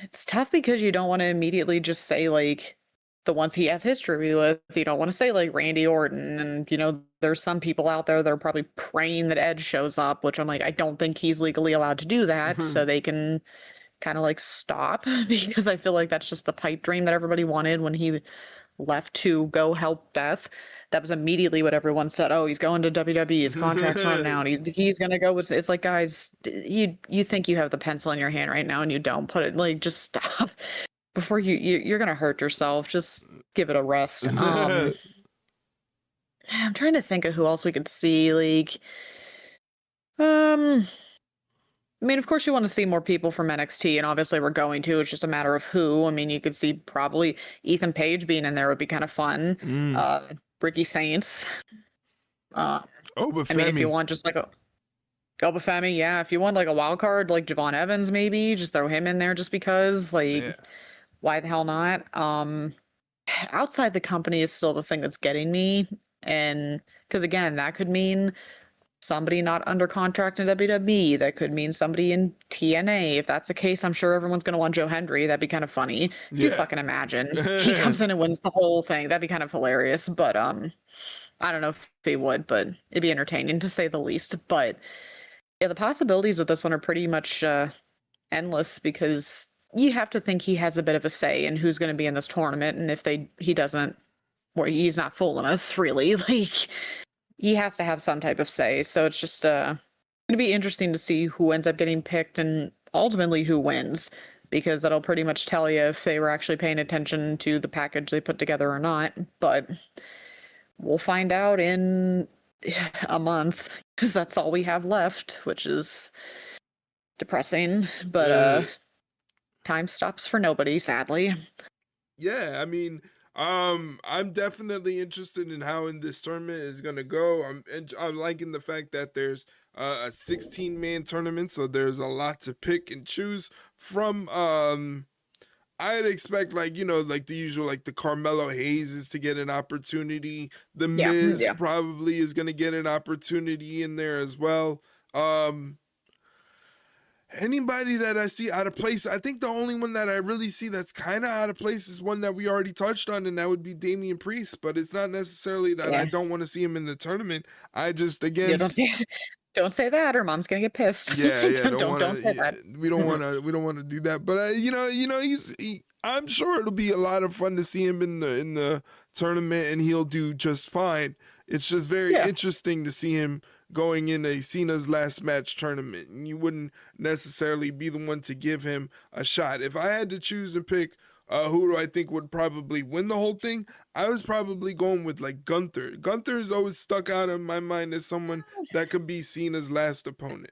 it's tough because you don't want to immediately just say like the ones he has history with. You don't want to say like Randy Orton, and there's some people out there that are probably praying that Edge shows up, which I'm like, I don't think he's legally allowed to do that, so they can kind of like stop because I feel like that's just the pipe dream that everybody wanted when he left to go help Beth. That was immediately what everyone said. Oh, he's going to WWE. His contract's running out. He's gonna go. It's like, guys, you think you have the pencil in your hand right now, and you don't put it. Like, just stop before you're gonna hurt yourself. Just give it a rest. I'm trying to think of who else we could see. Like, I mean, of course, you want to see more people from NXT, and obviously we're going to. It's just a matter of who. I mean, you could see probably Ethan Page being in there would be kind of fun. Ricky Saints. I mean, if you want just like a Obafemi, yeah. If you want like a wild card, like Javon Evans, maybe just throw him in there just because. Like, why the hell not? Outside the company is still the thing that's getting me, and because again, that could mean somebody not under contract in WWE. That could mean somebody in TNA. If that's the case, I'm sure everyone's going to want Joe Hendry. That'd be kind of funny. You fucking imagine. He comes in and wins the whole thing. That'd be kind of hilarious. But I don't know if he would, but it'd be entertaining to say the least. But yeah, the possibilities with this one are pretty much endless because you have to think he has a bit of a say in who's going to be in this tournament. And if he doesn't, or he's not fooling us, really. Like, he has to have some type of say. So it's just going to be interesting to see who ends up getting picked and ultimately who wins, because that'll pretty much tell you if they were actually paying attention to the package they put together or not. But we'll find out in a month, because that's all we have left, which is depressing. But time stops for nobody, sadly. Yeah, I mean, I'm definitely interested in how in this tournament is gonna go. I'm liking the fact that there's a 16-man tournament, so there's a lot to pick and choose from. I'd expect like like the usual, like the Carmelo Hayes to get an opportunity. The Miz probably is gonna get an opportunity in there as well. Anybody that I see out of place, I think the only one that I really see that's kind of out of place is one that we already touched on, and that would be Damian Priest. But it's not necessarily that I don't want to see him in the tournament. I just, again, don't say that, or Mom's gonna get pissed. Yeah, don't say that. We don't want to do that. But I'm sure it'll be a lot of fun to see him in the tournament, and he'll do just fine. It's just very interesting to see him going in a Cena's last match tournament, and you wouldn't necessarily be the one to give him a shot. If I had to choose and pick who do I think would probably win the whole thing, I was probably going with like Gunther. Gunther is always stuck out in my mind as someone that could be Cena's last opponent.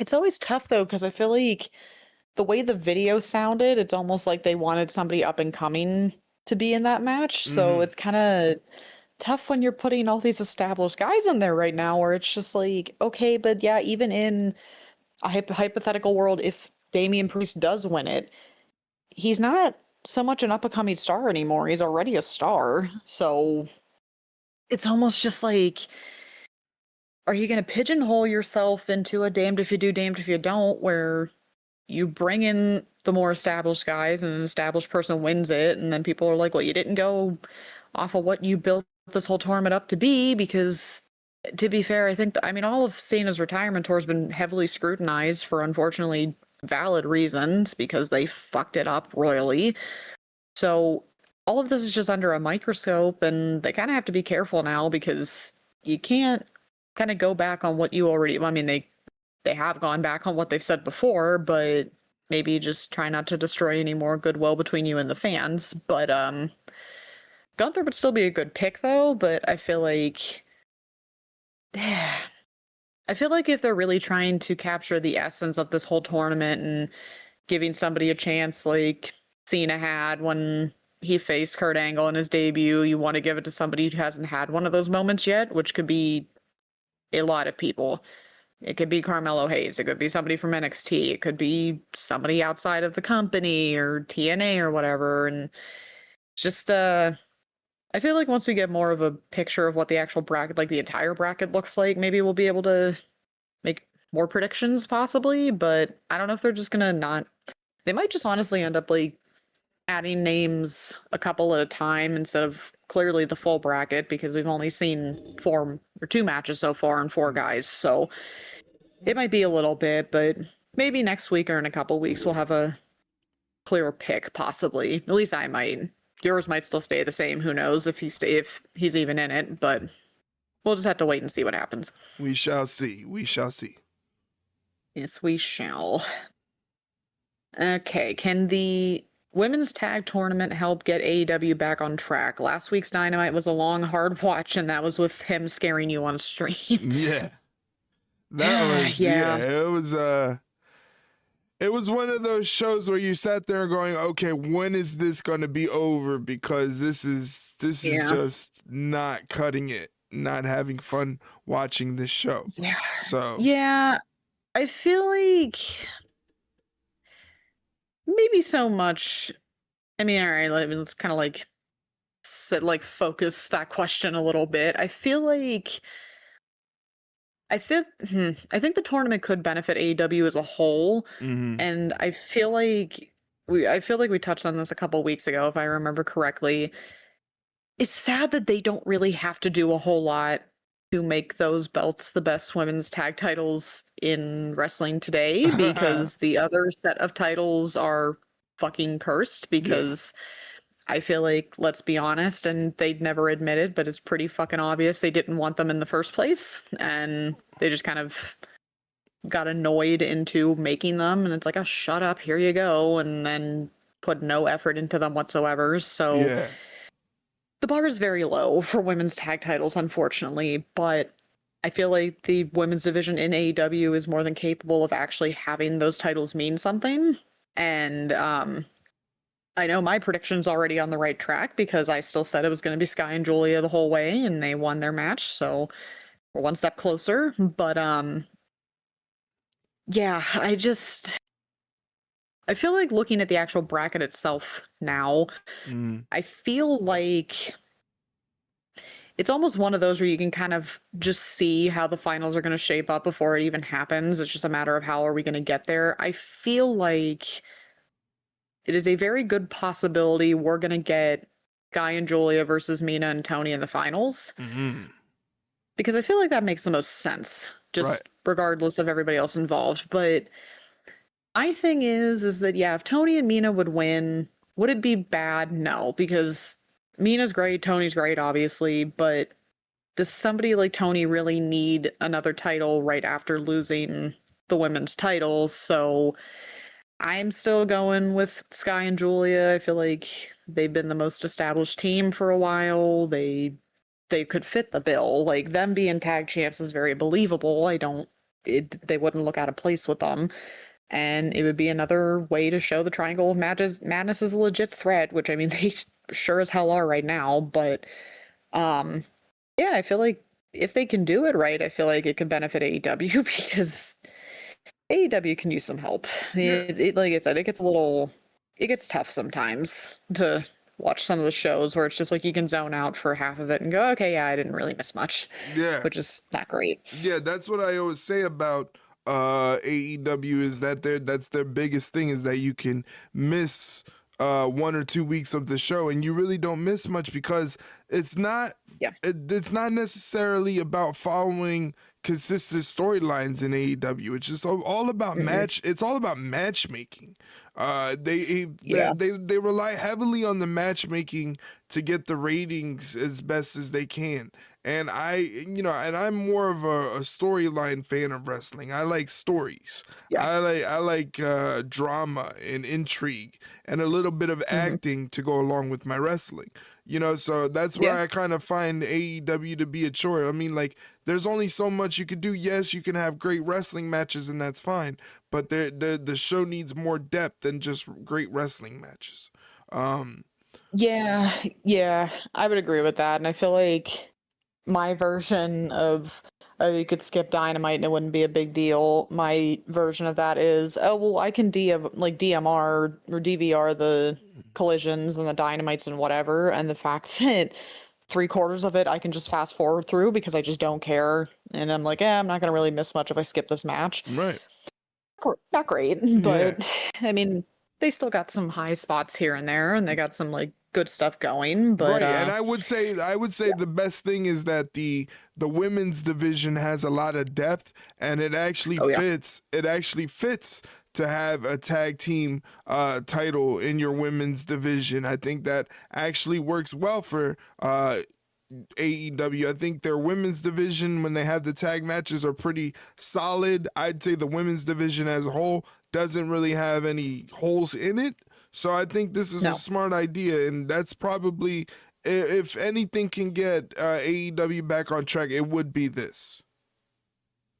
It's always tough though, because I feel like the way the video sounded, it's almost like they wanted somebody up and coming to be in that match. So it's kind of tough when you're putting all these established guys in there right now, where it's just like, okay, but yeah, even in a hypothetical world, if Damian Priest does win it, he's not so much an up-and-coming star anymore. He's already a star. So it's almost just like, are you going to pigeonhole yourself into a damned if you do, damned if you don't, where you bring in the more established guys and an established person wins it, and then people are like, well, you didn't go off of what you built this whole tournament up to be? Because to be fair, I think all of Cena's retirement tour has been heavily scrutinized for unfortunately valid reasons, because they fucked it up royally. So all of this is just under a microscope, and they kind of have to be careful now, because you can't kind of go back on what you already, they have gone back on what they've said before, but maybe just try not to destroy any more goodwill between you and the fans. But Gunther would still be a good pick, though, but I feel like if they're really trying to capture the essence of this whole tournament and giving somebody a chance like Cena had when he faced Kurt Angle in his debut, you want to give it to somebody who hasn't had one of those moments yet, which could be a lot of people. It could be Carmelo Hayes. It could be somebody from NXT. It could be somebody outside of the company or TNA or whatever. And just I feel like once we get more of a picture of what the actual bracket, like the entire bracket looks like, maybe we'll be able to make more predictions possibly, but I don't know if they're just gonna not they might just honestly end up like adding names a couple at a time instead of clearly the full bracket because we've only seen 2 matches so far and 4 guys. So it might be a little bit, but maybe next week or in a couple weeks we'll have a clearer pick, possibly. At least I might. Yours might still stay the same. Who knows if if he's even in it, but we'll just have to wait and see what happens. We shall see. We shall see. Yes, we shall. Okay, can the women's tag tournament help get AEW back on track? Last week's Dynamite was a long, hard watch, and that was with him scaring you on stream. Yeah. That was Yeah. it was one of those shows where you sat there going, okay, when is this gonna be over? Because this is just not cutting it, not having fun watching this show. Yeah. So Yeah. I feel like maybe so much. I mean, all right, let's kind of like focus that question a little bit. I feel like I think I think the tournament could benefit AEW as a whole, mhm. and I feel like we touched on this a couple weeks ago, if I remember correctly. It's sad that they don't really have to do a whole lot to make those belts the best women's tag titles in wrestling today, because the other set of titles are fucking cursed. Because I feel like, let's be honest, and they'd never admit it, but it's pretty fucking obvious they didn't want them in the first place, and they just kind of got annoyed into making them, and it's like, oh, shut up, here you go, and then put no effort into them whatsoever. So Yeah. the bar is very low for women's tag titles, unfortunately, but I feel like the women's division in AEW is more than capable of actually having those titles mean something. And I know my prediction's already on the right track because I still said it was going to be Sky and Julia the whole way, and they won their match, so we're one step closer. But yeah, I feel like looking at the actual bracket itself now, I feel like it's almost one of those where you can kind of just see how the finals are going to shape up before it even happens. It's just a matter of how are we going to get there. I feel like it is a very good possibility we're going to get Guy and Julia versus Mina and Tony in the finals. Mm-hmm. Because I feel like that makes the most sense, just Right. regardless of everybody else involved. But my thing is that, yeah, if Tony and Mina would win, would it be bad? No, because Mina's great, Tony's great, obviously, but does somebody like Tony really need another title right after losing the women's titles? So I'm still going with Sky and Julia. I feel like they've been the most established team for a while. They could fit the bill. Like, them being tag champs is very believable. They wouldn't look out of place with them. And it would be another way to show the Triangle of Madness is a legit threat, which, I mean, they sure as hell are right now. But yeah, I feel like if they can do it right, I feel like it could benefit AEW because AEW can use some help. Yeah. Like I said, it gets tough sometimes to watch some of the shows where it's just like you can zone out for half of it and go, okay, yeah, I didn't really miss much. Yeah. Which is not great. Yeah, that's what I always say about AEW is that that's their biggest thing is that you can miss 1 or 2 weeks of the show and you really don't miss much because it's not it's not necessarily about following consistent storylines in AEW. It's just all about it's all about matchmaking. They rely heavily on the matchmaking to get the ratings as best as they can. And I'm more of a storyline fan of wrestling. I like stories. Yeah. I like drama and intrigue and a little bit of acting to go along with my wrestling. So that's where I kind of find AEW to be a chore. I mean, like, there's only so much you could do. Yes, you can have great wrestling matches and that's fine, but the show needs more depth than just great wrestling matches. Yeah, I would agree with that. And I feel like my version of oh, you could skip Dynamite and it wouldn't be a big deal. My version of that is, oh, well, I can DMR or DVR the collisions and the Dynamites and whatever. And the fact that 3/4 of it I can just fast forward through because I just don't care. And I'm like, I'm not going to really miss much if I skip this match. Right. Not great, Yeah. but I mean, they still got some high spots here and there, and they got some like good stuff going. But Right, and I would say the best thing is that the women's division has a lot of depth, and it actually oh yeah, fits. It actually fits to have a tag team title in your women's division. I think that actually works well for AEW. I think their women's division, when they have the tag matches, are pretty solid. I'd say the women's division as a whole doesn't really have any holes in it. So I think this is a no. smart idea, and that's probably, if anything can get AEW back on track, it would be this.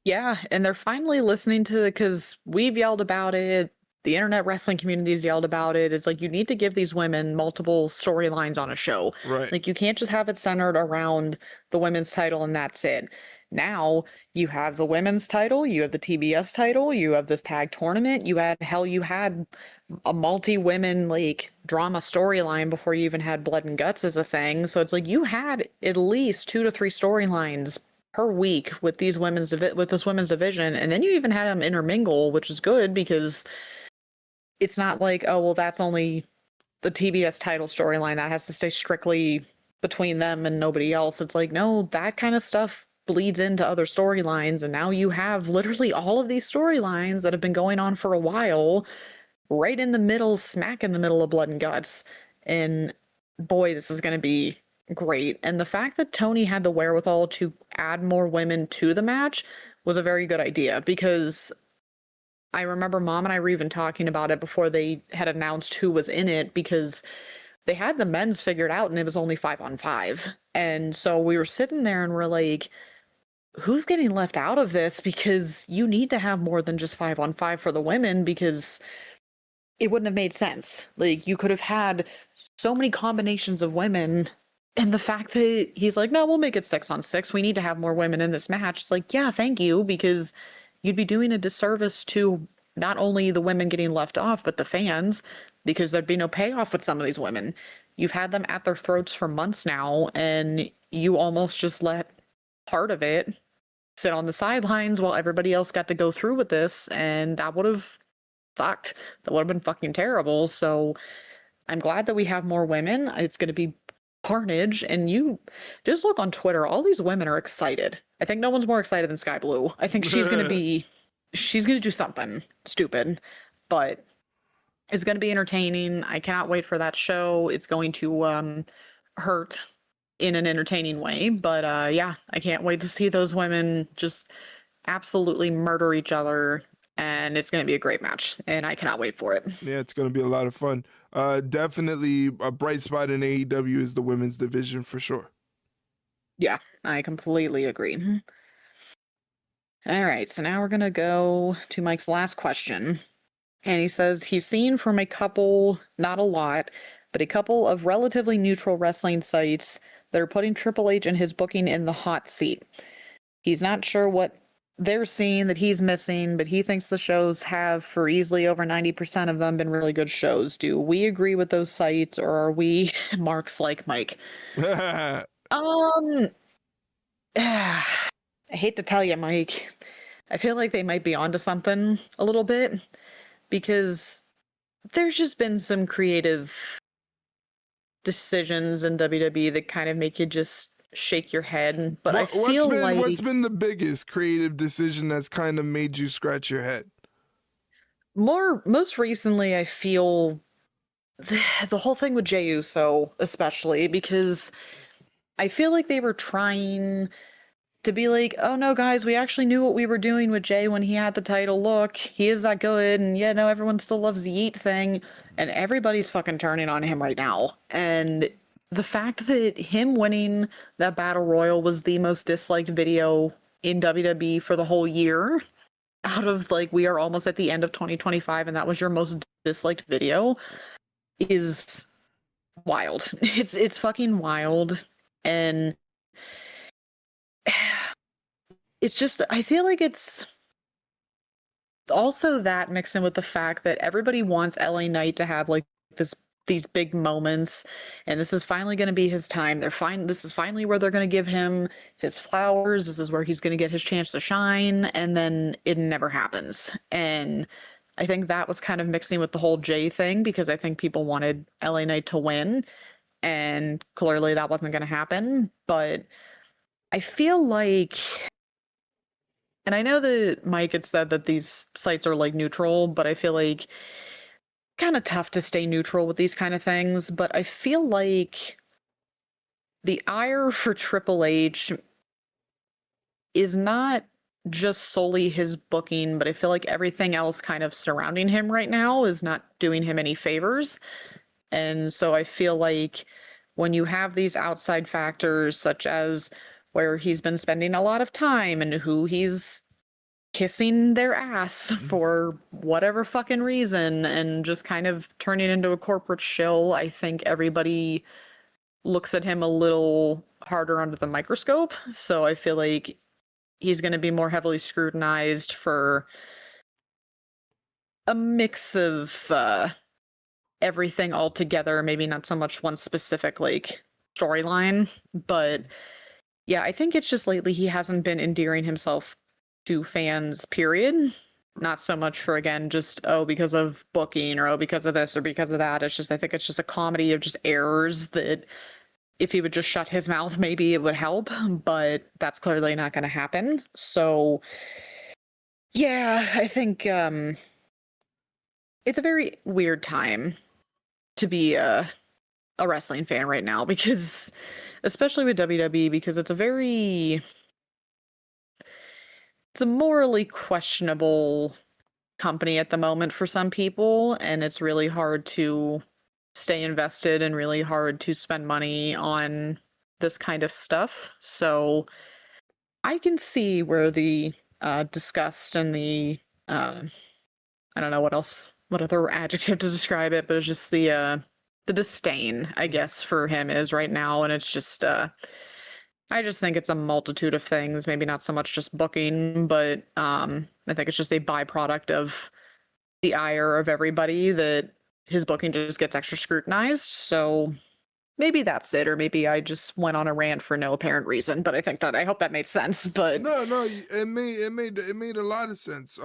Yeah, and they're finally listening to it because we've yelled about it. The internet wrestling community's yelled about it. It's like you need to give these women multiple storylines on a show. Right. Like you can't just have it centered around the women's title and that's it. Now you have the women's title, you have the TBS title, you have this tag tournament, you had a multi-women like drama storyline before you even had Blood and Guts as a thing. So it's like you had at least 2 to 3 storylines per week with this women's division, and then you even had them intermingle, which is good because it's not like, oh well, that's only the TBS title storyline that has to stay strictly between them and nobody else. It's like, no, that kind of stuff bleeds into other storylines, and now you have literally all of these storylines that have been going on for a while right in the middle, smack in the middle of Blood and Guts. And boy, this is going to be great. And the fact that Tony had the wherewithal to add more women to the match was a very good idea because I remember Mom and I were even talking about it before they had announced who was in it because they had the men's figured out and it was only 5-on-5. And so we were sitting there and we're like, who's getting left out of this? Because you need to have more than just 5-on-5 for the women because it wouldn't have made sense. Like you could have had so many combinations of women, and the fact that he's like, no, we'll make it 6-on-6. We need to have more women in this match. It's like, yeah, thank you, because you'd be doing a disservice to not only the women getting left off, but the fans, because there'd be no payoff with some of these women. You've had them at their throats for months now, and you almost just let part of it sit on the sidelines while everybody else got to go through with this, and that would have sucked. That would have been fucking terrible. So I'm glad that we have more women. It's going to be carnage. And you just look on Twitter, all these women are excited. I think no one's more excited than Sky Blue. I think she's going to do something stupid, but it's going to be entertaining. I cannot wait for that show. It's going to hurt in an entertaining way, but yeah, I can't wait to see those women just absolutely murder each other, and it's going to be a great match, and I cannot wait for it. Yeah, it's going to be a lot of fun. Definitely a bright spot in AEW is the women's division for sure. Yeah, I completely agree. All right, so now we're going to go to Mike's last question. And he says he's seen from a couple, not a lot, but a couple of relatively neutral wrestling sites that are putting Triple H and his booking in the hot seat. He's not sure what they're seeing that he's missing, but he thinks the shows have, for easily over 90% of them, been really good shows. Do we agree with those sites, or are we marks like Mike? I hate to tell you, Mike, I feel like they might be onto something a little bit, because there's just been some creative decisions in WWE that kind of make you just shake your head. But I feel like what's been the biggest creative decision that's kind of made you scratch your head? Most recently, I feel the whole thing with Jey Uso, especially because I feel like they were trying to be like, oh no, guys, we actually knew what we were doing with Jay when he had the title. Look, he is that good, and yeah, no, everyone still loves the Yeet thing, and everybody's fucking turning on him right now. And the fact that him winning that Battle Royal was the most disliked video in WWE for the whole year, out of like, we are almost at the end of 2025, and that was your most disliked video, is wild. It's fucking wild. And it's just I feel like it's also that mixed in with the fact that everybody wants LA Knight to have like these big moments, and this is finally going to be his time. This is finally where they're going to give him his flowers. This is where he's going to get his chance to shine, and then it never happens. And I think that was kind of mixing with the whole Jay thing because I think people wanted LA Knight to win, and clearly that wasn't going to happen. But I feel like, and I know that Mike had said that these sites are like neutral, but I feel like kind of tough to stay neutral with these kind of things. But I feel like the ire for Triple H is not just solely his booking, but I feel like everything else kind of surrounding him right now is not doing him any favors. And so I feel like when you have these outside factors, such as where he's been spending a lot of time and who he's kissing their ass for whatever fucking reason and just kind of turning into a corporate shill, I think everybody looks at him a little harder under the microscope. So I feel like he's going to be more heavily scrutinized for a mix of everything all together, maybe not so much one specific like storyline, but yeah, I think it's just lately he hasn't been endearing himself to fans, period. Not so much for, again, just, oh, because of booking or, oh, because of this or because of that. It's just, I think it's just a comedy of just errors that if he would just shut his mouth, maybe it would help, but that's clearly not going to happen. So, yeah, I think it's a very weird time to be a wrestling fan right now because, especially with WWE, because it's a morally questionable company at the moment for some people, and it's really hard to stay invested and really hard to spend money on this kind of stuff. So I can see where the disgust and the I don't know what other adjective to describe it, but it's just the disdain, I guess, for him is right now, and it's just I just think it's a multitude of things, maybe not so much just booking, but I think it's just a byproduct of the ire of everybody that his booking just gets extra scrutinized. So maybe that's it, or maybe I just went on a rant for no apparent reason, but I hope that made sense. But No, it made a lot of sense.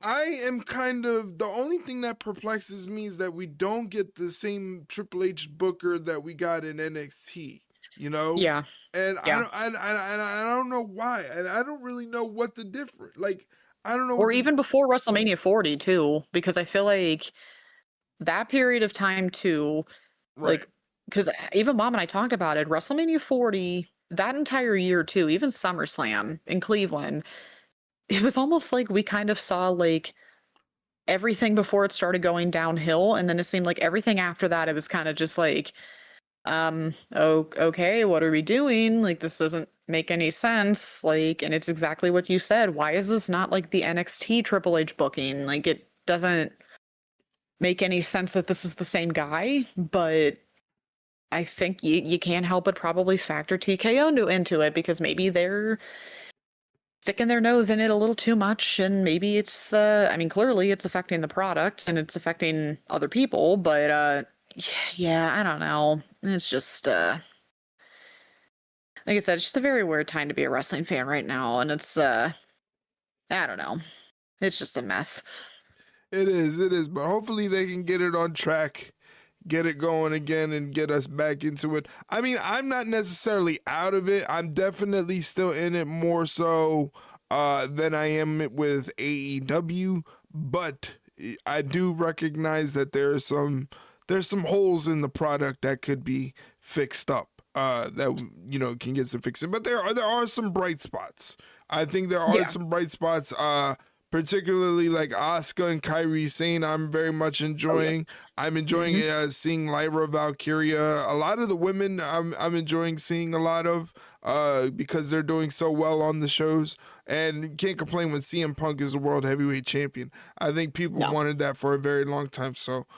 I am kind of the only thing that perplexes me is that we don't get the same Triple H booker that we got in NXT, you know? yeah, And yeah. I don't know why. And I don't really know what the difference. Like I don't know Or what the even before WrestleMania 40 too, because I feel like that period of time too, right. like, because even Mom and I talked about it, WrestleMania 40, that entire year too, even SummerSlam in Cleveland, it was almost like we kind of saw like everything before it started going downhill, and then it seemed like everything after that, it was kind of just like, oh, okay, what are we doing? Like, this doesn't make any sense. Like, and it's exactly what you said. Why is this not like the NXT Triple H booking? Like, it doesn't make any sense that this is the same guy, but I think you can't help but probably factor TKO into it because maybe they're sticking their nose in it a little too much, and maybe it's I mean, clearly it's affecting the product and it's affecting other people, but yeah, I don't know. It's just like I said, it's just a very weird time to be a wrestling fan right now, and it's I don't know. It's just a mess. It is, but hopefully they can get it on track, get it going again, and get us back into it. I mean, I'm not necessarily out of it. I'm definitely still in it more so than I am with AEW, but I do recognize that there's some holes in the product that could be fixed up. That can get some fixing, but there are some bright spots. I think there are Yeah. some bright spots. Particularly like Asuka and Kairi Sane, I'm very much Oh yeah. enjoying. I'm enjoying Hmm. seeing Lyra Valkyria. A lot of the women I'm enjoying seeing a lot of because they're doing so well on the shows. And you can't complain when CM Punk is the world heavyweight champion. I think people No. wanted that for a very long time. So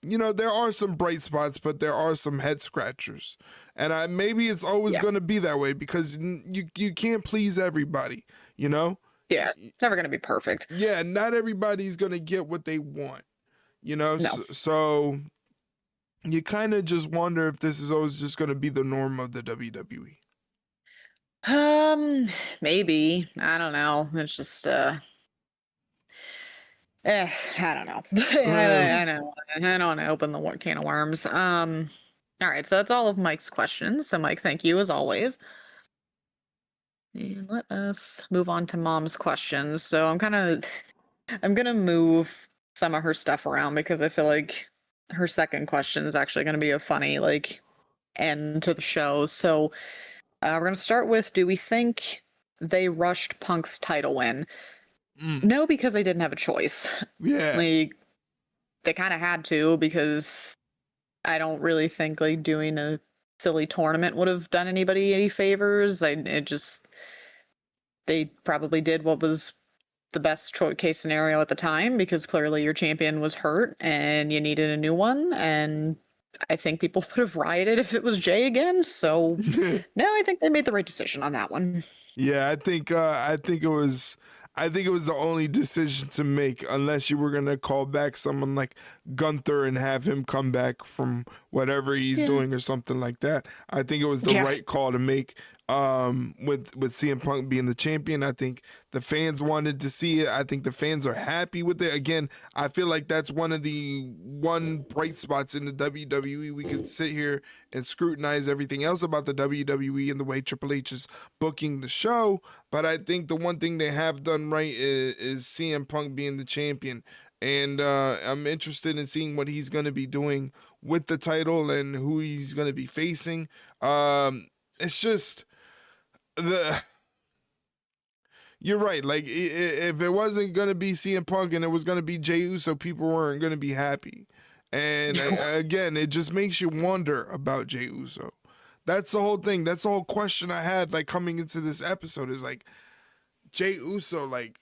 there are some bright spots, but there are some head scratchers. And maybe it's always Yeah. going to be that way because you can't please everybody, you know? Yeah. It's never going to be perfect. Yeah, not everybody's going to get what they want, No. So you kind of just wonder if this is always just going to be the norm of the WWE. Maybe. I don't know. It's just I don't know. Um, I don't want to open the can of worms. All right, so that's all of Mike's questions. So Mike, thank you as always. And let us move on to Mom's questions. So I'm gonna move some of her stuff around because I feel like her second question is actually gonna be a funny like end to the show. So we're gonna start with: do we think they rushed Punk's title win? No, because they didn't have a choice. yeah. Like they kind of had to because I don't really think like doing a silly tournament would have done anybody any favors. They probably did what was the best case scenario at the time because clearly your champion was hurt and you needed a new one. And I think people would have rioted if it was Jay again. So no, I think they made the right decision on that one. Yeah, I think it was the only decision to make unless you were gonna call back someone like Gunther and have him come back from whatever he's Yeah. doing or something like that. I think it was the Yeah. right call to make with CM Punk being the champion. I think the fans wanted to see it. I think the fans are happy with it. Again, I feel like that's one of the bright spots in the WWE. We could sit here and scrutinize everything else about the WWE and the way Triple H is booking the show, but I think the one thing they have done right is CM Punk being the champion. And I'm interested in seeing what he's going to be doing with the title and who he's going to be facing. It's just you're right. Like if it wasn't going to be CM Punk and it was going to be Jey Uso, people weren't going to be happy. And again, it just makes you wonder about Jey Uso. That's the whole thing. That's the whole question I had like coming into this episode is like Jey Uso, like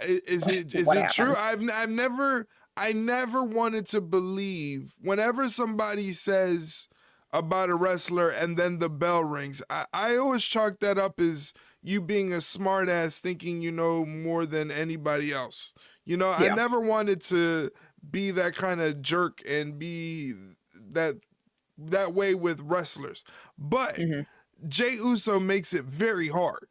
is it true? I never wanted to believe whenever somebody says about a wrestler and then the bell rings. I always chalk that up as you being a smart ass thinking you know more than anybody else. I never wanted to be that kind of jerk and be that way with wrestlers. But Jey Uso makes it very hard.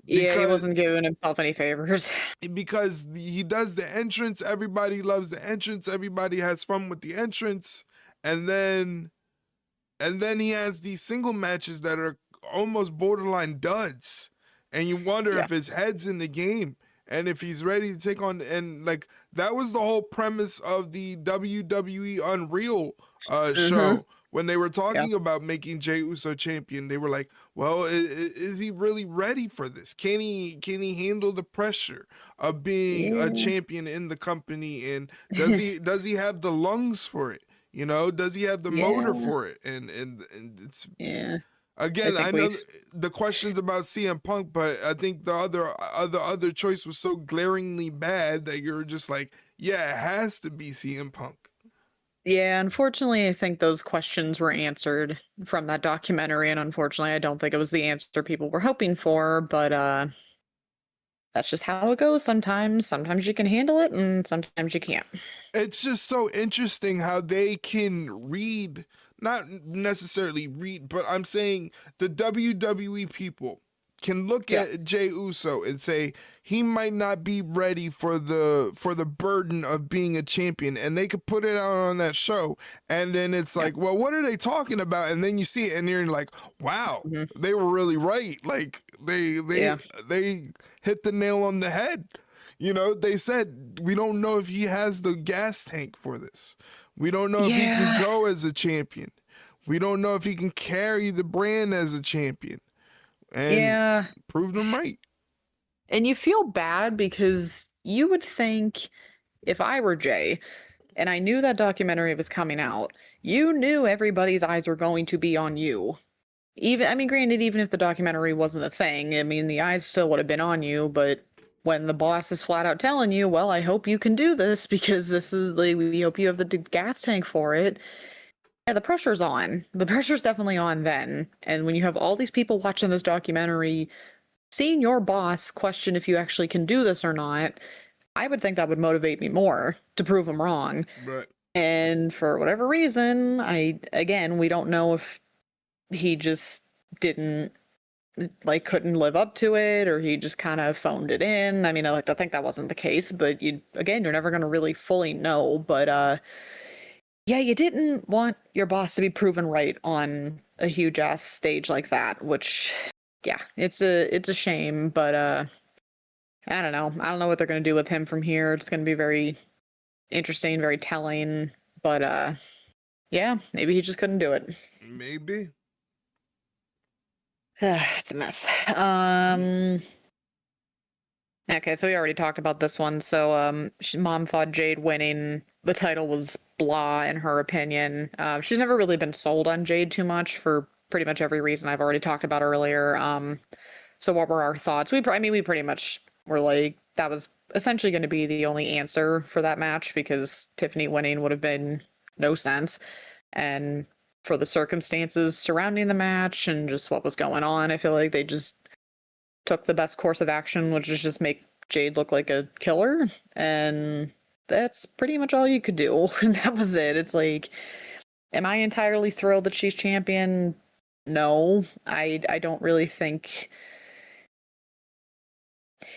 Yeah, he wasn't giving himself any favors. Because he does the entrance, everybody loves the entrance, everybody has fun with the entrance, and then he has these single matches that are almost borderline duds, and you wonder if his head's in the game and if he's ready to take on. And like that was the whole premise of the WWE Unreal show. When they were talking about making Jey Uso champion, they were like, well, is he really ready for this? Can he handle the pressure of being a champion in the company? And does he have the lungs for it? Does he have the motor for it? And it's again, I know the questions about CM Punk, but I think the other choice was so glaringly bad that you're just like, yeah, it has to be CM Punk. Yeah, unfortunately, I think those questions were answered from that documentary, and unfortunately, I don't think it was the answer people were hoping for, but that's just how it goes sometimes. Sometimes you can handle it, and sometimes you can't. It's just so interesting how they can read, not necessarily read, but I'm saying the WWE people can look at Jey Uso and say he might not be ready for the burden of being a champion, and they could put it out on that show, and then it's like, well, what are they talking about? And then you see it and you're like, wow, they were really right. Like they hit the nail on the head. They said we don't know if he has the gas tank for this. We don't know if he can go as a champion. We don't know if he can carry the brand as a champion. And prove them right. And you feel bad because you would think if I were Jay and I knew that documentary was coming out, you knew everybody's eyes were going to be on you. Granted, even if the documentary wasn't a thing, I mean, the eyes still would have been on you, but when the boss is flat out telling you, well, I hope you can do this because this is like, we hope you have the gas tank for it. Yeah, the pressure's on. The pressure's definitely on then. And when you have all these people watching this documentary, seeing your boss question if you actually can do this or not, I would think that would motivate me more to prove him wrong. Right. And for whatever reason, again, we don't know if he just didn't like couldn't live up to it or he just kind of phoned it in. I mean, I like to think that wasn't the case, but you're never going to really fully know, but yeah, you didn't want your boss to be proven right on a huge ass stage like that, which yeah, it's a shame, but I don't know. I don't know what they're going to do with him from here. It's going to be very interesting, very telling, but yeah, maybe he just couldn't do it. Maybe. It's a mess. Okay, so we already talked about this one. So mom thought Jade winning the title was blah in her opinion. She's never really been sold on Jade too much for pretty much every reason I've already talked about earlier. So what were our thoughts? I mean, we pretty much were like that was essentially going to be the only answer for that match because Tiffany winning would have been no sense. And for the circumstances surrounding the match and just what was going on, I feel like they just took the best course of action, which is just make Jade look like a killer. And that's pretty much all you could do. And that was it. It's like, am I entirely thrilled that she's champion? No, I don't really think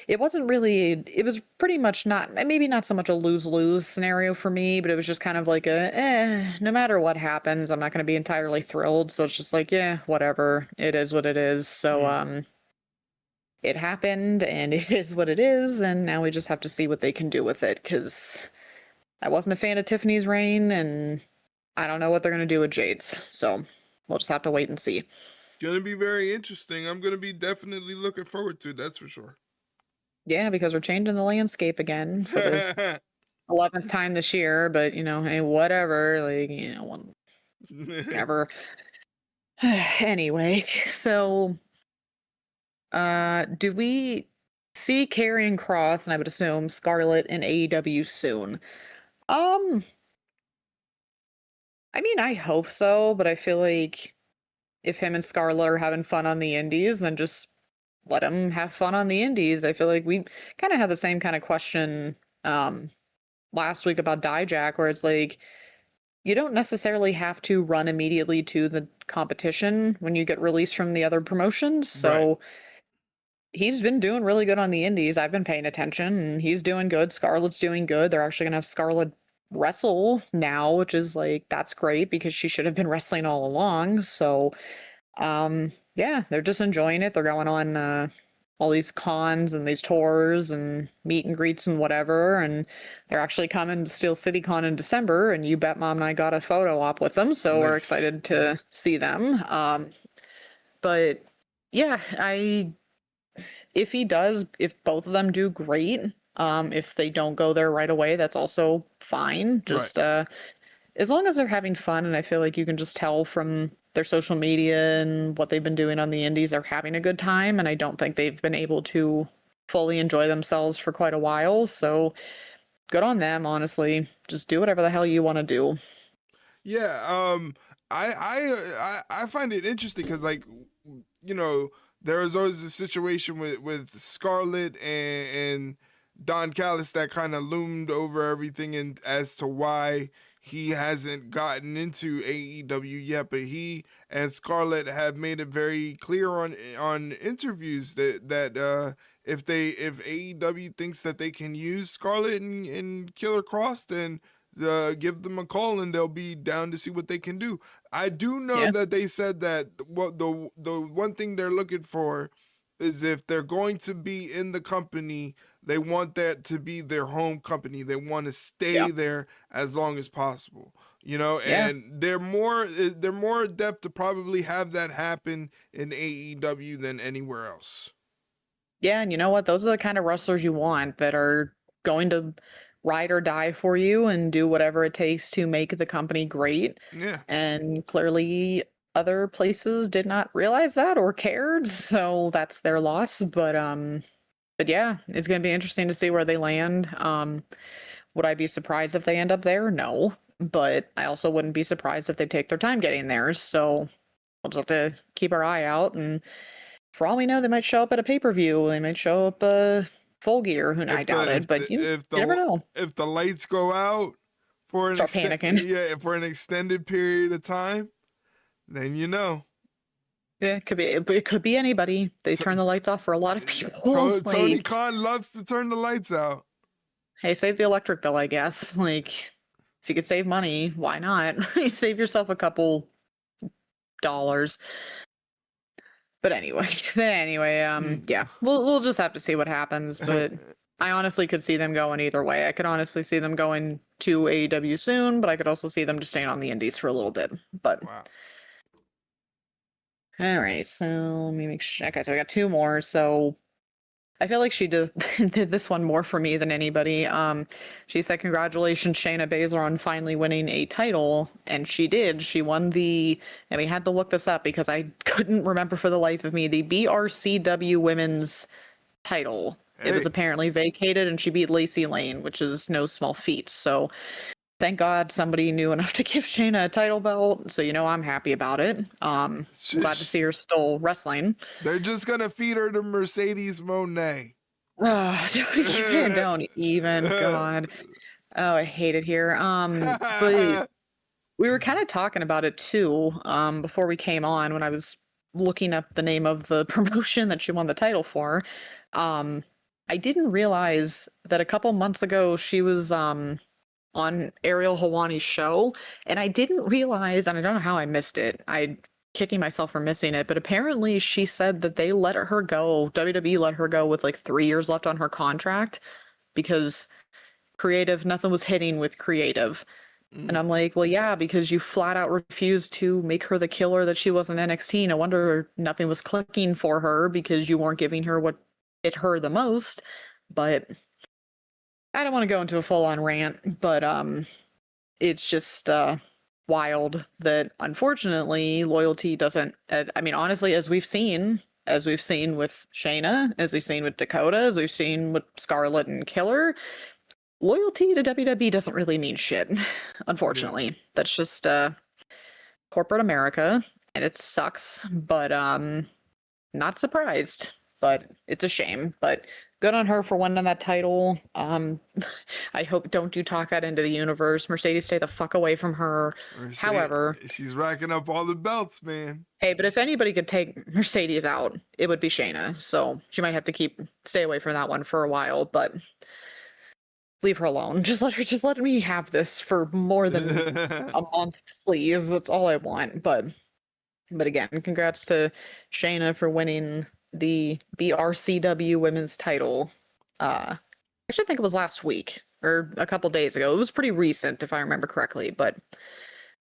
it wasn't really, it was pretty much not, maybe not so much a lose-lose scenario for me, but it was just kind of like no matter what happens, I'm not going to be entirely thrilled. So it's just like, yeah, whatever. It is what it is. So, it happened and it is what it is. And now we just have to see what they can do with it. Cause I wasn't a fan of Tiffany's reign and I don't know what they're going to do with Jade's. So we'll just have to wait and see. Gonna be very interesting. I'm gonna be definitely looking forward to it, that's for sure. Yeah, because we're changing the landscape again for the 11th time this year, but hey, whatever, like, whatever. Anyway, so do we see Karrion Cross and I would assume Scarlett in AEW soon? Um, I mean, I hope so, but I feel like if him and Scarlett are having fun on the indies, then just let him have fun on the indies. I feel like we kind of had the same kind of question last week about Dijak, where it's like you don't necessarily have to run immediately to the competition when you get released from the other promotions. So Right. he's been doing really good on the indies. I've been paying attention and he's doing good. Scarlett's doing good. They're actually going to have Scarlett wrestle now, which is like, that's great because she should have been wrestling all along. So, yeah, they're just enjoying it. They're going on, all these cons and these tours and meet and greets and whatever. And they're actually coming to Steel City Con in December. And you bet Mom and I got a photo op with them. So we're Nice. excited to see them. But yeah, if both of them do great, if they don't go there right away, that's also fine. Right. Just as long as they're having fun, and I feel like you can just tell from their social media and what they've been doing on the indies, they're having a good time, and I don't think they've been able to fully enjoy themselves for quite a while. So good on them, honestly. Just do whatever the hell you want to do. Yeah, I find it interesting because, like, there was always a situation with Scarlett and Don Callis that kind of loomed over everything, and as to why he hasn't gotten into AEW yet. But he and Scarlett have made it very clear on interviews that if AEW thinks that they can use Scarlett and Killer Cross, then give them a call and they'll be down to see what they can do. I do know Yeah, that they said that what the one thing they're looking for is if they're going to be in the company, they want that to be their home company. They want to yeah, stay there as long as possible. yeah. And they're more adept to probably have that happen in AEW than anywhere else. Yeah, and you know what? Those are the kind of wrestlers you want that are going to ride or die for you and do whatever it takes to make the company great. Yeah. And clearly, other places did not realize that or cared, so that's their loss. But but yeah, it's gonna be interesting to see where they land. Would I be surprised if they end up there? No. But I also wouldn't be surprised if they take their time getting there. So we'll just have to keep our eye out. And for all we know, they might show up at a pay-per-view. They might show up full gear. Who I If doubt the it, if but the you if you never the know. if the lights go out for an Start panicking. for an extended period of time, then you know. Yeah, it could be anybody. They turn the lights off for a lot of people. Tony Like, Khan loves to turn the lights out. hey, save the electric bill, I guess. Like, if you could save money, why not? Save yourself a couple dollars. But anyway, yeah, we'll just have to see what happens. But I honestly could see them going either way. I could honestly see them going to AEW soon, but I could also see them just staying on the indies for a little bit. But Wow. all right, so let me make sure. Okay, so I got two more. So I feel like she did did this one more for me than anybody. She said, "Congratulations, Shayna Baszler, on finally winning a title," and she did. She won and we had to look this up because I couldn't remember for the life of me, the BRCW Women's title. It was Hey, apparently vacated, and she beat Lacey Lane, which is no small feat. So thank God somebody knew enough to give Shayna a title belt. So I'm happy about it. Glad to see her still wrestling. they're just gonna feed her to Mercedes Monet. Don't even, God. Oh, I hate it here. But we were kind of talking about it too, before we came on when I was looking up the name of the promotion that she won the title for. Um, I didn't realize that a couple months ago she was on Ariel Helwani's show, and I didn't realize, and I don't know how I missed it. I kicking myself for missing it, but apparently she said that they let her go. WWE let her go with like 3 years left on her contract because creative, nothing was hitting with creative. And I'm like, well, yeah, because you flat out refused to make her the killer that she was in NXT. No wonder nothing was clicking for her because you weren't giving her what hit her the most. But I don't want to go into a full-on rant, but it's just wild that unfortunately loyalty doesn't. I mean, honestly, as we've seen with Shayna, as we've seen with Dakota, as we've seen with Scarlett and Killer, loyalty to WWE doesn't really mean shit. Unfortunately, that's just corporate America, and it sucks. But not surprised. But it's a shame. But good on her for winning that title. I hope don't you talk that into the universe. Mercedes, stay the fuck away from her. However, she's racking up all the belts, man. hey, but if anybody could take Mercedes out, it would be Shayna. So she might have to stay away from that one for a while, but leave her alone. Just let me have this for more than a month, please. That's all I want. But again, congrats to Shayna for winning the BRCW women's title. I actually think it was last week or a couple days ago. It was pretty recent, if I remember correctly, but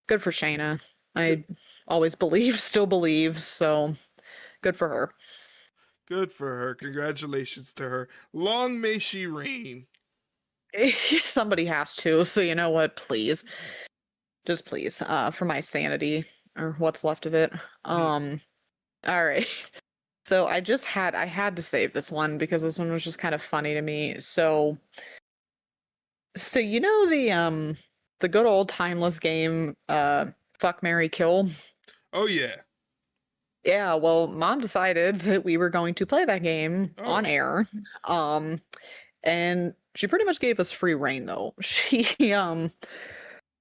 good for Shayna. I always still believe, so good for her. Good for her. Congratulations to her. Long may she reign. Somebody has to, so you know what? Please. Just please, for my sanity, or what's left of it. All right. So I had to save this one because this one was just kind of funny to me. So you know the good old timeless game, Fuck, Marry, Kill? Oh yeah. Yeah, well, Mom decided that we were going to play that game on air. And she pretty much gave us free reign though. She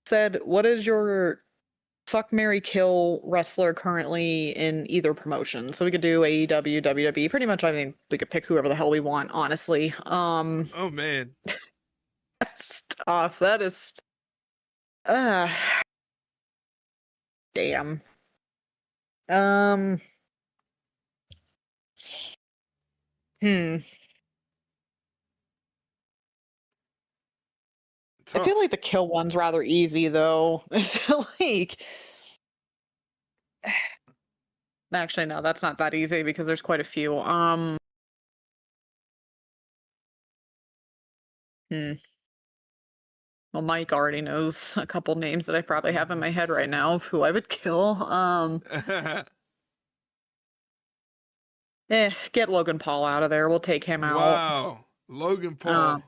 said, "What is your Fuck, Marry, Kill wrestler currently in either promotion?" So we could do AEW, WWE, pretty much. I mean, we could pick whoever the hell we want, honestly. Oh man. That's tough. That is uh damn. Hmm. Tough. I feel like the kill one's rather easy though. I feel like actually no, that's not that easy because there's quite a few. Hmm. Well, Mike already knows a couple names that I probably have in my head right now of who I would kill. Get Logan Paul out of there. We'll take him out. Wow. Logan Um, Paul.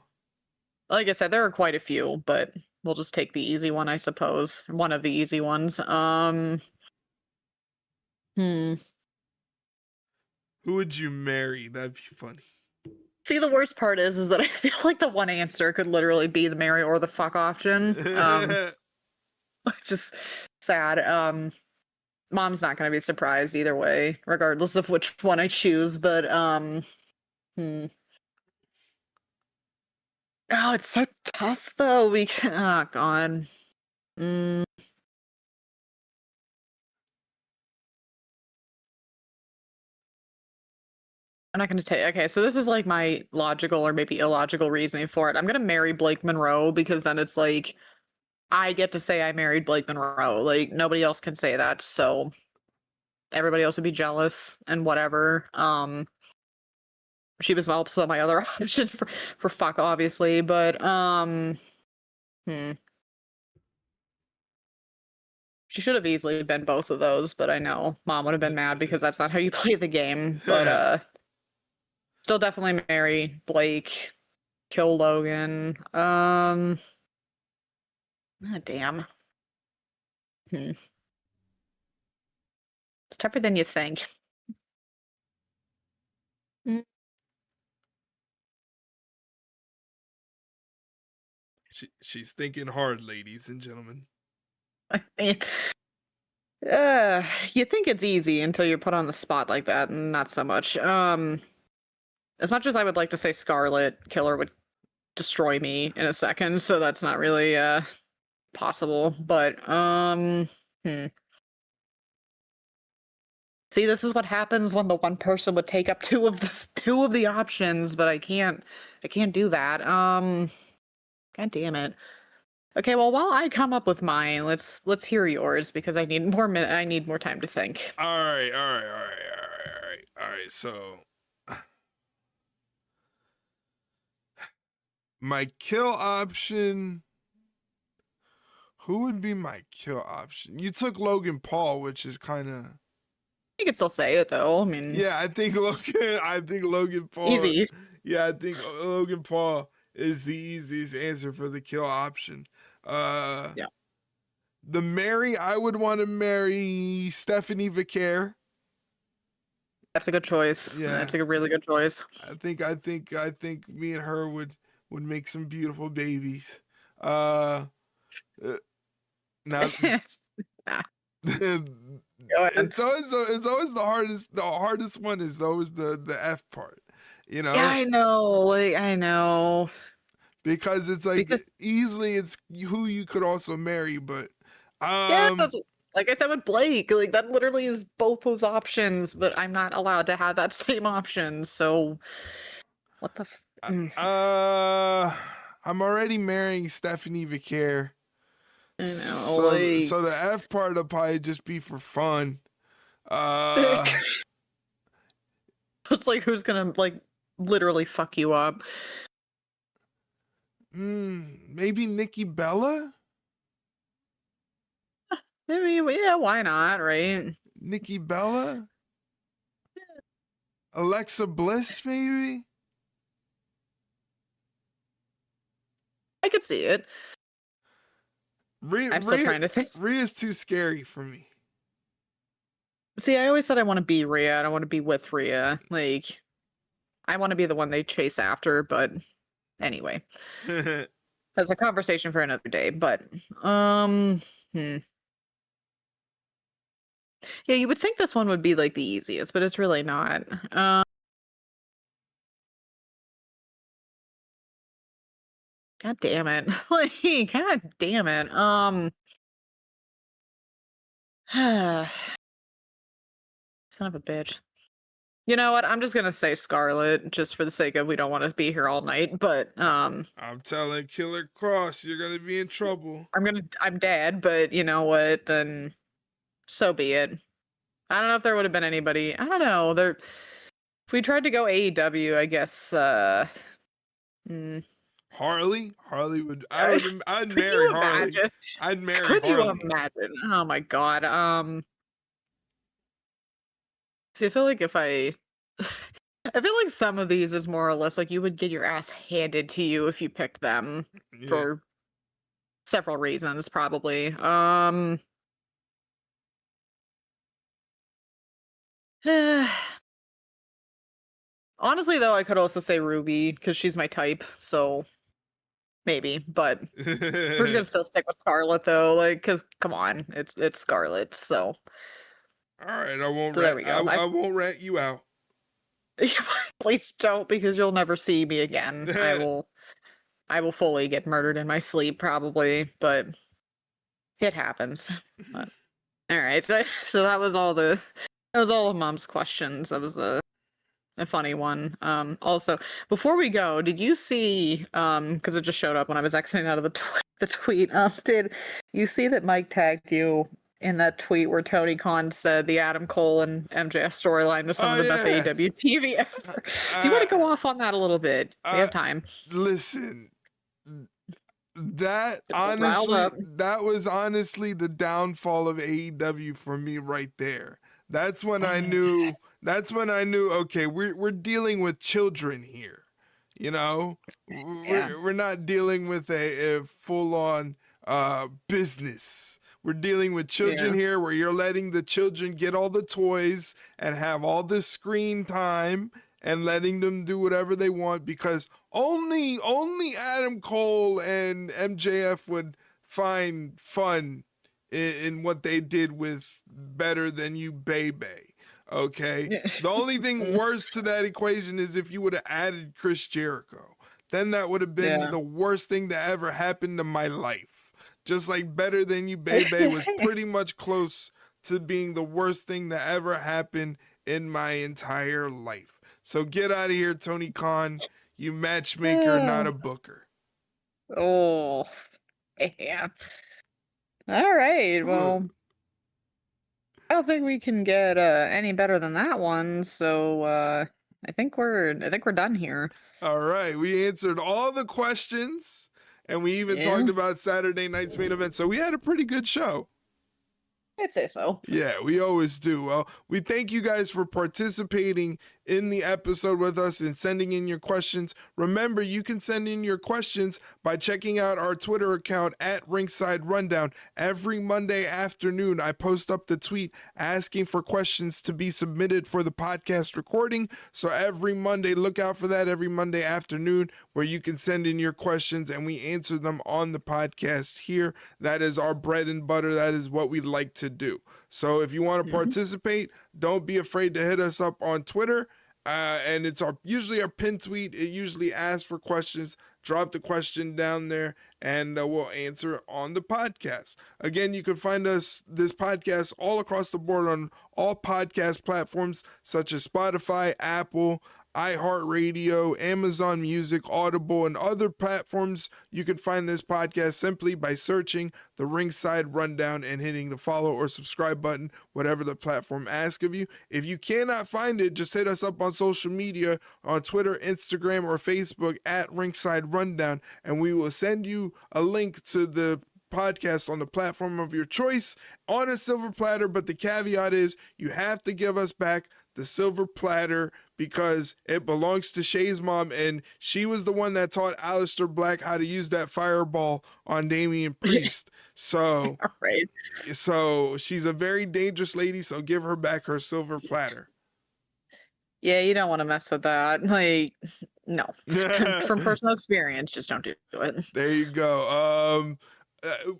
like I said, there are quite a few, but we'll just take the easy one, I suppose. One of the easy ones. Hmm. Who would you marry? That'd be funny. See, the worst part is that I feel like the one answer could literally be the marry or the fuck option. Which is sad. Mom's not gonna be surprised either way, regardless of which one I choose, but hmm. Oh, it's so tough though. Oh god. Mm, I'm not gonna take. Okay, so this is like my logical or maybe illogical reasoning for it. I'm gonna marry Blake Monroe because then it's like I get to say I married Blake Monroe. Like nobody else can say that, so everybody else would be jealous and whatever. She was also my other option for fuck, obviously, but hmm. She should have easily been both of those, but I know mom would have been mad because that's not how you play the game. But still definitely marry Blake, kill Logan. Damn. Hmm. It's tougher than you think. Mm. She's thinking hard, ladies and gentlemen. I mean, you think it's easy until you're put on the spot like that, and not so much. As much as I would like to say Scarlet Killer would destroy me in a second, so that's not really possible. But see, this is what happens when the one person would take up two of the options, but I can't do that. God damn it. Okay, well, while I come up with mine, let's hear yours because I need I need more time to think. All right. So my kill option. Who would be my kill option? You took Logan Paul, which is kind of. You can still say it though. I mean, Yeah, I think Logan. I think Logan Paul. easy. Yeah, I think Logan Paul is the easiest answer for the kill option. Yeah, The Mary, I would want to marry Stephanie Vicaire. that's a good choice. Yeah, That's a really good choice. I think me and her would make some beautiful babies. Uh, uh, now Nah, go ahead. it's always the hardest one is always the F part, you Yeah, know, I know. Like, I know. because it's like Because easily it's who you could also marry, but yeah, um that's like I said with Blake. Like that literally is both those options, but I'm not allowed to have that same option. So what the? I'm already marrying Stephanie Vicaire. I know. So Like the F part will probably just be for fun. Uh it's like who's gonna like literally fuck you up? Maybe Nikki Bella? I mean, yeah, why not, right? Nikki Bella? Alexa Bliss, maybe? I could see it. I'm still trying to think. Rhea's too scary for me. See, I always said I want to be Rhea. I don't want to be with Rhea. Like, I want to be the one they chase after. But anyway, that's a conversation for another day. But yeah, you would think this one would be like the easiest, but it's really not. God damn it! Like, god damn it. Son of a bitch. You know what? I'm just gonna say Scarlet, just for the sake of we don't want to be here all night. But I'm telling Killer Cross, you're gonna be in trouble. I'm dead. But you know what? Then so be it. I don't know if there would have been anybody. I don't know. If we tried to go AEW, I guess. Harley would. I'd marry Harley. Imagine? I'd marry Could Harley. you imagine? Oh my god. See, I feel like if I I feel like some of these is more or less like you would get your ass handed to you if you picked them Yeah. for several reasons, probably. Honestly, though, I could also say Ruby because she's my type, so maybe. But we're just gonna still stick with Scarlet, though, like, because come on, it's Scarlet. All right, I won't So there rat. we I, go. I won't rat you out. Please don't, because you'll never see me again. I will fully get murdered in my sleep, probably, but it happens. But, all right, so that was all of Mom's questions. That was a funny one. Also, before we go, did you see? Because it just showed up when I was exiting out of the tweet. Did you see that Mike tagged you in that tweet where Tony Khan said the Adam Cole and MJF storyline was some Oh of the best yeah. AEW TV ever? Do you want I, to go off on that a little bit? We I have time. listen. That Get riled honestly, up. that was honestly the downfall of AEW for me right there. That's when I knew. That's when I knew. Okay, we're dealing with children here. You know, Yeah. we're not dealing with a full on business. We're dealing with children Yeah. here, where you're letting the children get all the toys and have all the screen time and letting them do whatever they want because only Adam Cole and MJF would find fun in what they did with Better Than You Baby. Okay. Yeah. The only thing worse to that equation is if you would have added Chris Jericho. Then that would have been Yeah. the worst thing to ever happen to my life. Just like Better Than You Baby was pretty much close to being the worst thing to ever happen in my entire life. So get out of here, Tony Khan. You matchmaker, not a booker. Oh, yeah. All right. Well, I don't think we can get any better than that one. So I think we're done here. All right, we answered all the questions and we even Yeah, talked about Saturday night's main event. So we had a pretty good show. I'd say so. Yeah, we always do. Well, we thank you guys for participating in the episode with us and sending in your questions. Remember, you can send in your questions by checking out our Twitter account at Ringside Rundown. Every Monday afternoon, I post up the tweet asking for questions to be submitted for the podcast recording. So every Monday, look out for that every Monday afternoon where you can send in your questions and we answer them on the podcast here. That is our bread and butter. That is what we like to do. So if you want to Mhm. participate, don't be afraid to hit us up on Twitter. And it's usually our pin tweet. It usually asks for questions. Drop the question down there, and we'll answer it on the podcast. Again, you can find this podcast all across the board on all podcast platforms such as Spotify, Apple, iHeartRadio, Amazon Music, Audible, and other platforms. You can find this podcast simply by searching the Ringside Rundown and hitting the follow or subscribe button, whatever the platform asks of you. If you cannot find it, just hit us up on social media on Twitter, Instagram, or Facebook at Ringside Rundown, and we will send you a link to the podcast on the platform of your choice on a silver platter. But the caveat is you have to give us back the silver platter because it belongs to Shay's mom, and she was the one that taught Aleister Black how to use that fireball on Damian Priest. So, All right. so she's a very dangerous lady. So give her back her silver platter. Yeah, you don't want to mess with that. Like, no. From personal experience, just don't do it. There you go.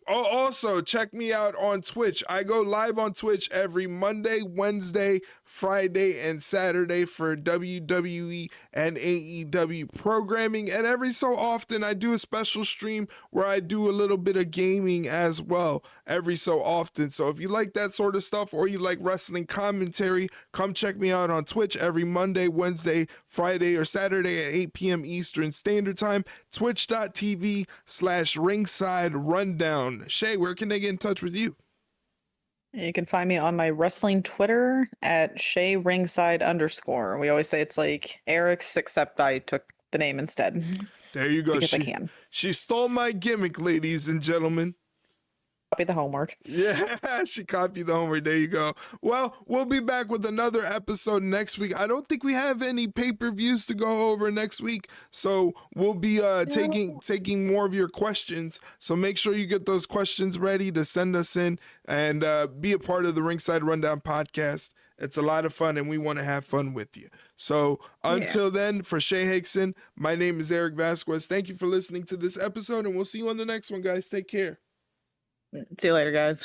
Also, check me out on Twitch. I go live on Twitch every Monday, Wednesday, Friday, and Saturday for WWE and AEW programming. And every so often, I do a special stream where I do a little bit of gaming as well, every so often. So if you like that sort of stuff or you like wrestling commentary, come check me out on Twitch every Monday, Wednesday, Friday, or Saturday at 8 p.m. Eastern Standard Time. Twitch.tv/ringside rundown. Shay, where can they get in touch with you? You can find me on my wrestling Twitter at Shay Ringside _. We always say it's like Eric's, except I took the name instead There you go. because I can. She stole my gimmick, ladies and gentlemen. the homework. Yeah, she copied the homework. There you go. Well, we'll be back with another episode next week. I don't think we have any pay-per-views to go over next week, so we'll be taking more of your questions. So make sure you get those questions ready to send us in and be a part of the Ringside Rundown podcast. It's a lot of fun, and we want to have fun with you. So until then, for Shay Hickson, my name is Erik Vasquez. Thank you for listening to this episode, and we'll see you on the next one, guys. Take care. See you later, guys.